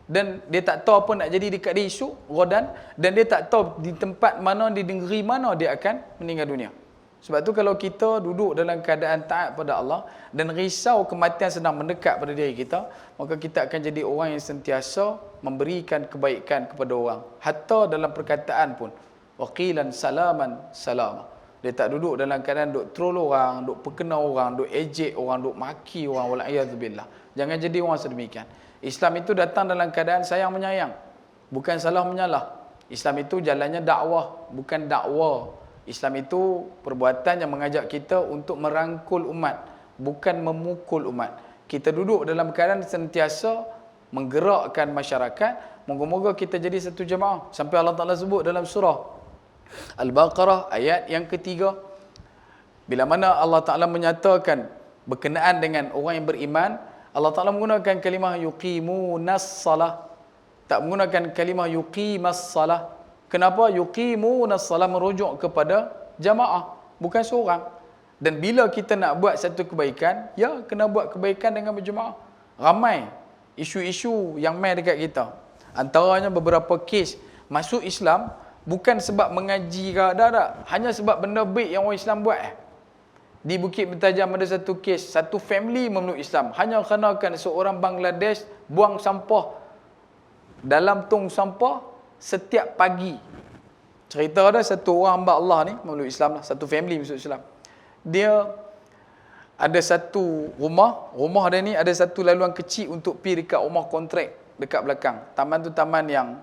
dan dia tak tahu apa nak jadi dekat dia esok, Ramadan, dan dia tak tahu di tempat mana, di negeri mana dia akan meninggal dunia. Sebab tu kalau kita duduk dalam keadaan taat pada Allah dan risau kematian sedang mendekat pada diri kita, maka kita akan jadi orang yang sentiasa memberikan kebaikan kepada orang. Hatta dalam perkataan pun, waqilan salaman salama. Dia tak duduk dalam keadaan duk troll orang, duk perkena orang, duk ejek orang, duk maki orang, wal'iyadzubillah. Jangan jadi orang sedemikian. Islam itu datang dalam keadaan sayang menyayang, bukan salah menyalah. Islam itu jalannya dakwah, bukan dakwa. Islam itu perbuatan yang mengajak kita untuk merangkul umat, bukan memukul umat. Kita duduk dalam keadaan sentiasa menggerakkan masyarakat. Moga-moga kita jadi satu jemaah. Sampai Allah Ta'ala sebut dalam surah Al-Baqarah ayat yang ketiga, bila mana Allah Ta'ala menyatakan berkenaan dengan orang yang beriman, Allah Ta'ala menggunakan kalimah yuqimunas salah, tak menggunakan kalimah yuqimas salah. Kenapa? Yuqimunas salah merujuk kepada jamaah, bukan seorang. Dan bila kita nak buat satu kebaikan, ya, kena buat kebaikan dengan berjemaah. Ramai isu-isu yang main dekat kita. Antaranya beberapa kes masuk Islam bukan sebab mengaji ke, tak. Hanya sebab benda baik yang orang Islam buat. Di Bukit Bertajam ada satu kes, satu family memeluk Islam hanya kerana seorang Bangladesh buang sampah dalam tong sampah setiap pagi. Cerita ada satu orang hamba Allah ni memeluk Islam lah, satu family masuk Islam. Dia ada satu rumah dia ni ada satu laluan kecil untuk pergi dekat rumah kontrak dekat belakang. Taman tu taman yang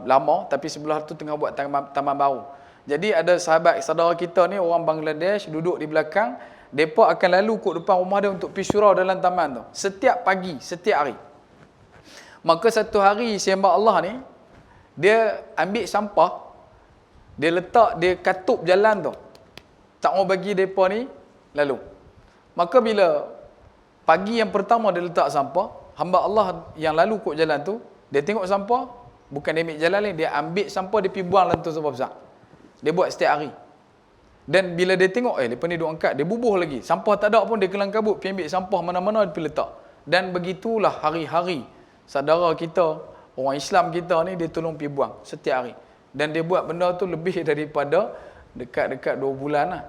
lama, tapi sebelah tu tengah buat taman baru. Jadi ada sahabat saudara kita ni orang Bangladesh duduk di belakang, mereka akan lalu ke depan rumah dia untuk pergi surau dalam taman tu. Setiap pagi, setiap hari. Maka satu hari si hamba Allah ni, dia ambil sampah, dia letak, dia katup jalan tu. Tak mau bagi mereka ni lalu. Maka bila pagi yang pertama dia letak sampah, hamba Allah yang lalu kot jalan tu, dia tengok sampah, bukan dia ambil jalan lain, dia ambil sampah, dia pergi buang dalam tong sampah besar. Dia buat setiap hari. Dan bila dia tengok, mereka ni duk angkat, dia bubuh lagi. Sampah tak ada pun, dia kelang kabut, pergi ambil sampah mana-mana, dia pergi letak. Dan begitulah hari-hari saudara kita, orang Islam kita ni, dia tolong pergi buang setiap hari. Dan dia buat benda tu lebih daripada dekat-dekat 2 bulan lah.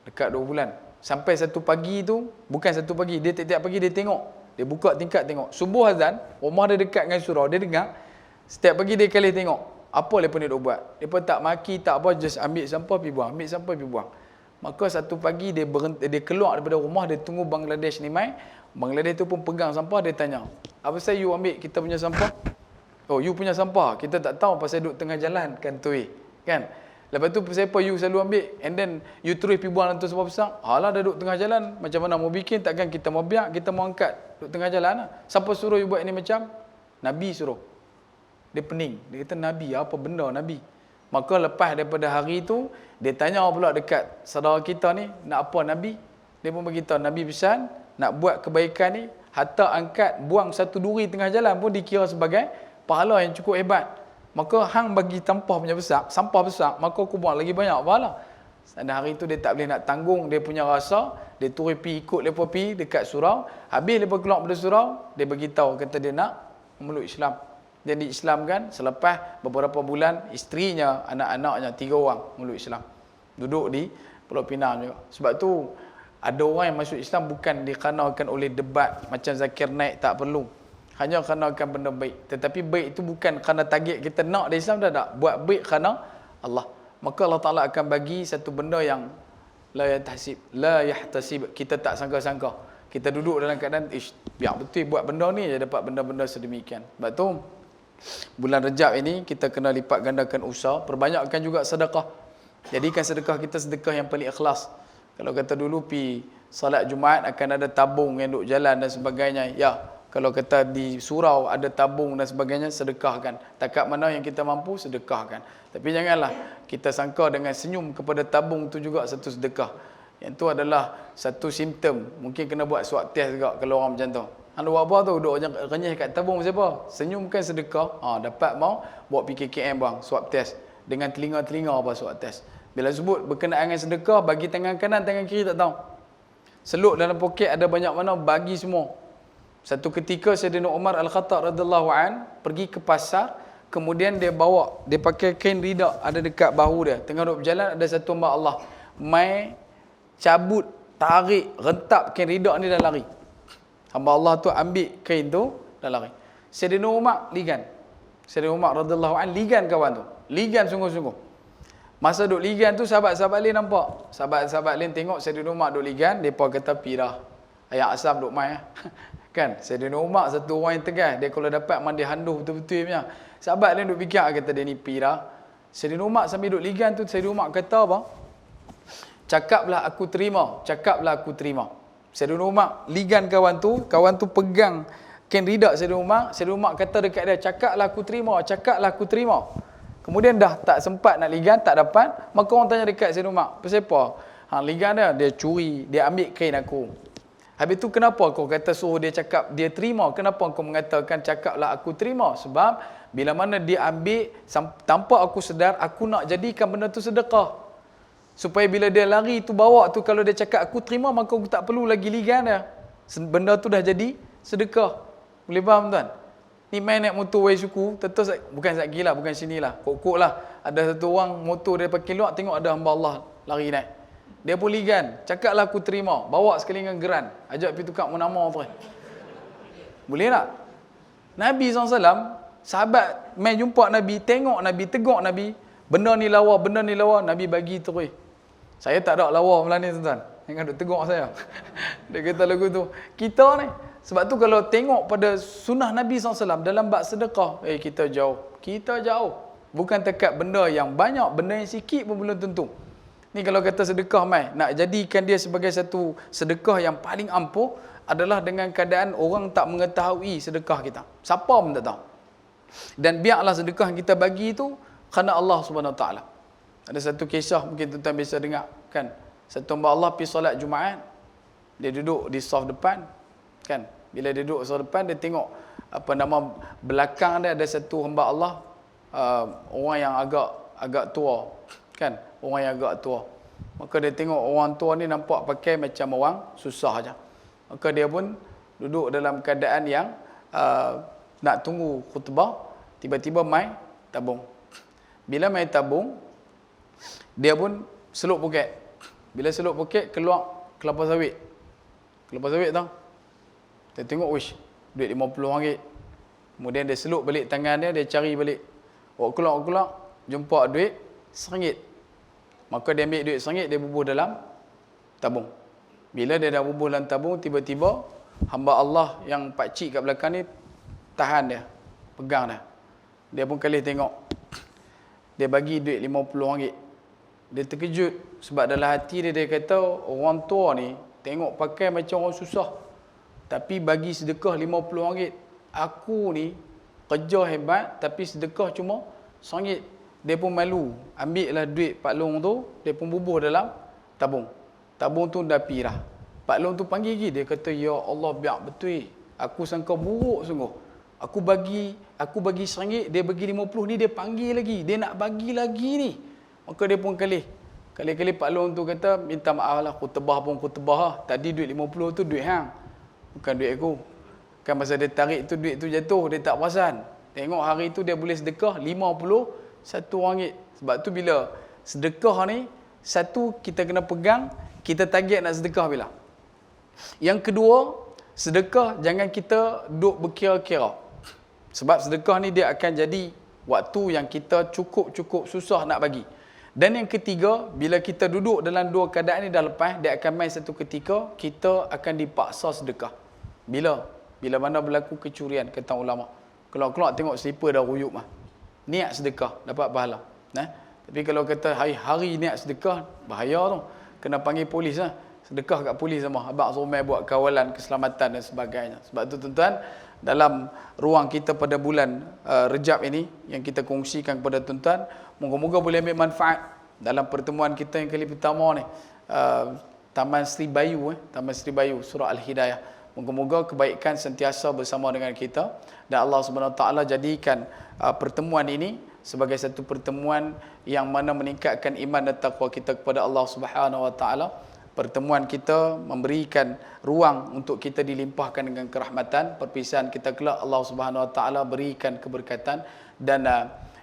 Dekat 2 bulan. Sampai satu pagi tu, bukan satu pagi, dia tiap-tiap pagi dia tengok. Dia buka tingkap tengok. Subuh azan, rumah dia dekat dengan surau, dia dengar. Setiap pagi dia kali tengok. Apa mereka ni duk buat? Mereka tak maki, tak apa, just ambil sampah pergi buang, ambil sampah pergi buang. Maka satu pagi dia berhenti, dia keluar daripada rumah, dia tunggu Bangladesh ni mai. Bangladesh tu pun pegang sampah, dia tanya, apa saya you ambil kita punya sampah? Oh, you punya sampah, kita tak tahu pasal duduk tengah jalan kan tu kan. Lepas tu siapa you selalu ambil, and then you terus pergi buang dalam tong sampah besar. Alah dah duduk tengah jalan, macam mana mau bikin, takkan kita mau biar, kita mau angkat duduk tengah jalan lah. Siapa suruh you buat ni macam? Nabi suruh. Dia pening, dia kata Nabi, apa benda Nabi? Maka lepas daripada hari tu, dia tanya pula dekat saudara kita ni, nak apa Nabi? Dia pun beritahu, Nabi pesan, nak buat kebaikan ni, hatta angkat, buang satu duri tengah jalan pun dikira sebagai pahala yang cukup hebat. Maka hang bagi sampah besar, maka aku buang lagi banyak pahala. Dan hari tu dia tak boleh nak tanggung dia punya rasa, dia turun pergi ikut mereka pergi dekat surau. Habis mereka keluar pada surau, dia beritahu, kata dia nak memeluk Islam. Dia diislamkan, selepas beberapa bulan, isterinya, anak-anaknya, 3 orang memeluk Islam. Duduk di Pulau Pinang juga. Sebab tu, ada orang yang masuk Islam bukan dikenakan oleh debat, macam Zakir Naik, tak perlu. Hanya kerana akan benda baik. Tetapi baik itu bukan kerana target kita nak dari Islam, dah tak. Buat baik kerana Allah. Maka Allah Ta'ala akan bagi satu benda yang la yahtasib. Kita tak sangka-sangka. Kita duduk dalam keadaan, biar betul buat benda ni, je dapat benda-benda sedemikian. Sebab tu, bulan Rejab ini, kita kena lipat gandakan usaha. Perbanyakkan juga sedekah. Jadikan sedekah kita sedekah yang paling ikhlas. Kalau kata dulu, pi salat Jumaat akan ada tabung yang duduk jalan dan sebagainya. Ya, kalau kata di surau ada tabung dan sebagainya, sedekahkan. Takat mana yang kita mampu, sedekahkan. Tapi janganlah kita sangka dengan senyum kepada tabung tu juga satu sedekah. Yang tu adalah satu simptom. Mungkin kena buat swab test juga kalau orang macam tu. Hang buat apa tu? Duduk renyah kat tabung siapa? Senyumkan sedekah. Dapat mau bawa pergi KKM bang, swab test. Dengan telinga-telinga apa swab test. Bila sebut berkenaan dengan sedekah, bagi tangan kanan, tangan kiri tak tahu. Seluk dalam poket ada banyak mana, bagi semua. Satu ketika Sayyidina Umar Al-Khattab radhiyallahu an pergi ke pasar, kemudian dia bawa, dia pakai kain rida ada dekat bahu dia. Tengah duduk berjalan, ada satu hamba Allah mai cabut, tarik, rentap kain rida ni dan lari. Hamba Allah tu ambil kain tu dan lari. Sayyidina Umar ligan. Sayyidina Umar radhiyallahu an ligan kawan tu. Ligan sungguh-sungguh. Masa duduk ligan tu, sahabat-sahabat lain nampak. Sahabat-sahabat lain tengok Sayyidina Umar duduk ligan, mereka kata pirah. Ayat asam duduk mai. Kan? Sayyidina Umar satu orang yang tegas. Dia kalau dapat mandi handuh betul-betul punya. Sahabat lain duduk fikir, kata dia ni pirah. Sayyidina Umar sambil duduk ligan tu, Sayyidina Umar kata apa? Cakaplah aku terima. Cakaplah aku terima. Sayyidina Umar ligan kawan tu pegang kain rida Sayyidina Umar. Sayyidina Umar kata dekat dia, cakaplah aku terima. Cakaplah aku terima. Kemudian dah tak sempat nak ligan, tak dapat. Maka orang tanya dekat Sayyidina Umar, pasal apa? Ligan dia curi, dia ambil kain aku. Habis tu kenapa kau kata suruh dia cakap dia terima? Kenapa kau mengatakan cakaplah aku terima? Sebab bila mana dia ambil tanpa aku sedar, aku nak jadikan benda tu sedekah. Supaya bila dia lari tu bawa tu, kalau dia cakap aku terima, maka aku tak perlu lagi ligan dia. Benda tu dah jadi sedekah. Boleh faham tuan? Ni main naik motor way suku, tentu bukan sat gila, bukan sinilah. Kok-kok lah. Ada satu orang motor dia pakai luar, tengok ada hamba Allah lari naik. Dia pun ligan, cakaplah aku terima. Bawa sekali dengan geran. Ajak pergi tukar nama tu. Boleh tak? Nabi SAW, sahabat main jumpa Nabi, tengok Nabi, tegak Nabi. Benda ni lawa, Nabi bagi terus. Saya tak ada lawa malam ni tuan-tuan. Jangan duk tegak saya. Dia kata lagu tu. Kita ni, sebab tu kalau tengok pada sunnah Nabi SAW dalam bab sedekah, kita jauh. Kita jauh. Bukan dekat benda yang banyak, benda yang sikit pun belum tentu. Ni kalau kata sedekah mai, nak jadikan dia sebagai satu sedekah yang paling ampuh adalah dengan keadaan orang tak mengetahui sedekah kita. Siapa pun tak tahu. Dan biarlah sedekah yang kita bagi itu kerana Allah Subhanahu Wa Taala. Ada satu kisah mungkin tuan-tuan biasa dengar kan. Satu hamba Allah pergi solat Jumaat, dia duduk di saf depan kan. Bila dia duduk saf depan, dia tengok belakang dia ada satu hamba Allah, orang yang agak tua kan. Orang yang agak tua. Maka dia tengok orang tua ni nampak pakai macam orang susah aja. Maka dia pun duduk dalam keadaan yang nak tunggu khutbah. Tiba-tiba mai tabung. Bila mai tabung, dia pun seluk poket. Bila seluk poket, keluar kelapa sawit. Kelapa sawit tau. Dia tengok, wish, duit RM50. Kemudian dia seluk balik tangan dia cari balik. Keluar, jumpa duit RM1. Maka dia ambil duit RM1, dia bubuh dalam tabung. Bila dia dah bubuh dalam tabung, tiba-tiba hamba Allah yang pakcik kat belakang ni tahan dia, pegang dia. Dia pun kali tengok. Dia bagi duit RM50. Dia terkejut sebab dalam hati dia kata orang tua ni tengok pakai macam orang susah. Tapi bagi sedekah RM50. Aku ni kerja hebat tapi sedekah cuma RM1. Dia pun malu. Ambil lah duit Pak Long tu, dia pun bubuh dalam tabung. Tabung tu dah pi dah. Pak Long tu panggil lagi, dia kata, ya Allah biar betul. Aku sangka buruk sungguh. Aku bagi RM1, dia bagi RM50 ni, dia panggil lagi. Dia nak bagi lagi ni. Maka dia pun Kali-kali Pak Long tu kata, minta maaf lah, aku tebah lah. Tadi duit RM50 tu duit hang. Bukan duit aku. Kan masa dia tarik tu, duit tu jatuh, dia tak perasan. Tengok hari tu dia boleh sedekah RM51. Sebab tu bila sedekah ni, satu, kita kena pegang, kita target nak sedekah bila. Yang kedua, sedekah jangan kita duk berkira-kira. Sebab sedekah ni dia akan jadi waktu yang kita cukup susah nak bagi. Dan yang ketiga, bila kita duduk dalam dua keadaan ni dah lepas, dia akan main satu ketika, kita akan dipaksa sedekah. Bila mana berlaku kecurian, kata ulama. Keluar tengok slipper dah ruyuk mah. Niat sedekah, dapat pahala. Tapi kalau kata hari-hari niat sedekah, bahaya tu. Kena panggil polis lah. Sedekah kat polis sama. Abang suruh main buat kawalan keselamatan dan sebagainya. Sebab tu tuan-tuan, dalam ruang kita pada bulan Rejab ini, yang kita kongsikan kepada tuan-tuan, moga-moga boleh ambil manfaat dalam pertemuan kita yang kali pertama ni. Taman Sri Bayu, Taman Sri Bayu, surah Al-Hidayah. Moga-moga kebaikan sentiasa bersama dengan kita. Dan Allah SWT jadikan pertemuan ini sebagai satu pertemuan yang mana meningkatkan iman dan taqwa kita kepada Allah SWT. Pertemuan kita memberikan ruang untuk kita dilimpahkan dengan kerahmatan. Perpisahan kita kelak Allah SWT berikan keberkatan. Dan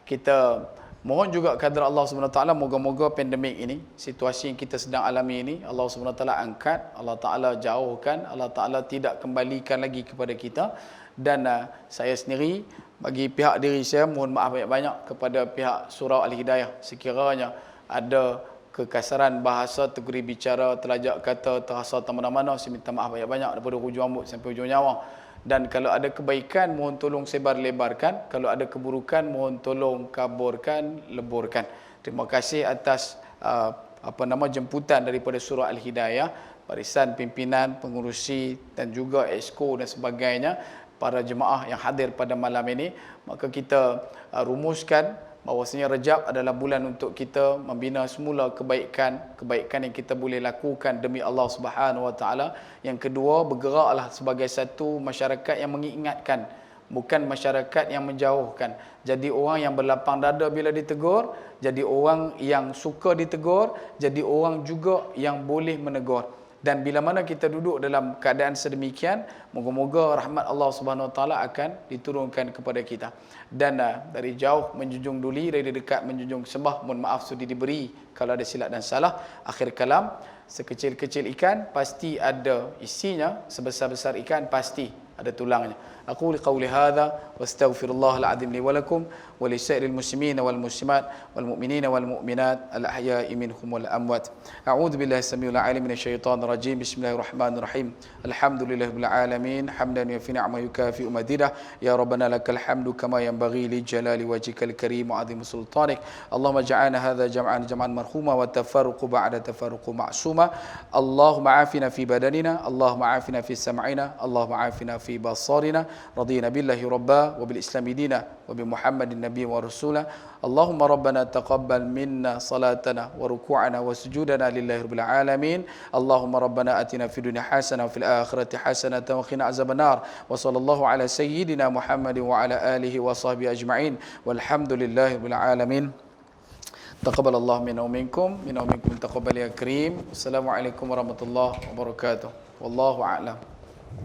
kita mohon juga kehadrat Allah SWT, moga-moga pandemik ini, situasi yang kita sedang alami ini, Allah SWT angkat, Allah Ta'ala jauhkan, Allah Ta'ala tidak kembalikan lagi kepada kita. Dan saya sendiri, bagi pihak diri saya, mohon maaf banyak-banyak kepada pihak surau Al-Hidayah. Sekiranya ada kekasaran bahasa, teguri bicara, telajak kata, terasa tak mana-mana, saya minta maaf banyak-banyak daripada hujung rambut sampai hujung nyawa. Dan kalau ada kebaikan, mohon tolong sebar-lebarkan. Kalau ada keburukan, mohon tolong kaburkan, leburkan. Terima kasih atas jemputan daripada surah Al-Hidayah, barisan pimpinan, pengurusi dan juga exco dan sebagainya, para jemaah yang hadir pada malam ini. Maka kita rumuskan bahawasanya Rejab adalah bulan untuk kita membina semula kebaikan yang kita boleh lakukan demi Allah Subhanahu Wa Taala. Yang kedua, bergeraklah sebagai satu masyarakat yang mengingatkan, bukan masyarakat yang menjauhkan. Jadi orang yang berlapang dada bila ditegur, jadi orang yang suka ditegur, jadi orang juga yang boleh menegur. Dan bila mana kita duduk dalam keadaan sedemikian, moga-moga rahmat Allah Subhanahu Wa Taala akan diturunkan kepada kita. Dan dari jauh menjunjung duli, dari dekat menjunjung sembah. Mohon maaf sudi diberi kalau ada silap dan salah. Akhir kalam, sekecil-kecil ikan pasti ada isinya, sebesar-besar ikan pasti ada tulangnya. Aku liqauli hadza wastaghfirullahal azim li wa lakum wa li sa'iril muslimina wal muslimat wal mu'minina wal mu'minat al ahya'i minhum wal amwat. A'udzu billahi samiul alim minasyaitonir rajim. Bismillahirrahmanirrahim. Alhamdulillahil alamin hamdan yafi ni'ma yukafi umadidah. Ya rabbana lakal hamdu kama yanbaghi li jalali wajhikal karim wa 'azimi sultanik. Allahumma ja'alna hadza jam'an marhuma wa tafarruqu ba'da tafarruqu ma'suma. Allahumma 'afina fi badanina, Allahumma 'afina fi sam'ina, Allahumma 'afina fi basarina. رضينا بالله ربا وبالإسلام دينا وبمحمد النبي ورسوله. اللهم ربنا تقبل منا صلاتنا وركوعنا وسجودنا لله رب العالمين. اللهم ربنا آتنا في الدنيا حسنة وفي الآخرة حسنة وقنا عذاب النار. وصلى الله على سيدنا محمد وعلى آله وصحبه أجمعين والحمد لله رب العالمين. تقبل الله منا ومنكم تقبل يا كريم. السلام عليكم ورحمة الله وبركاته. والله أعلم.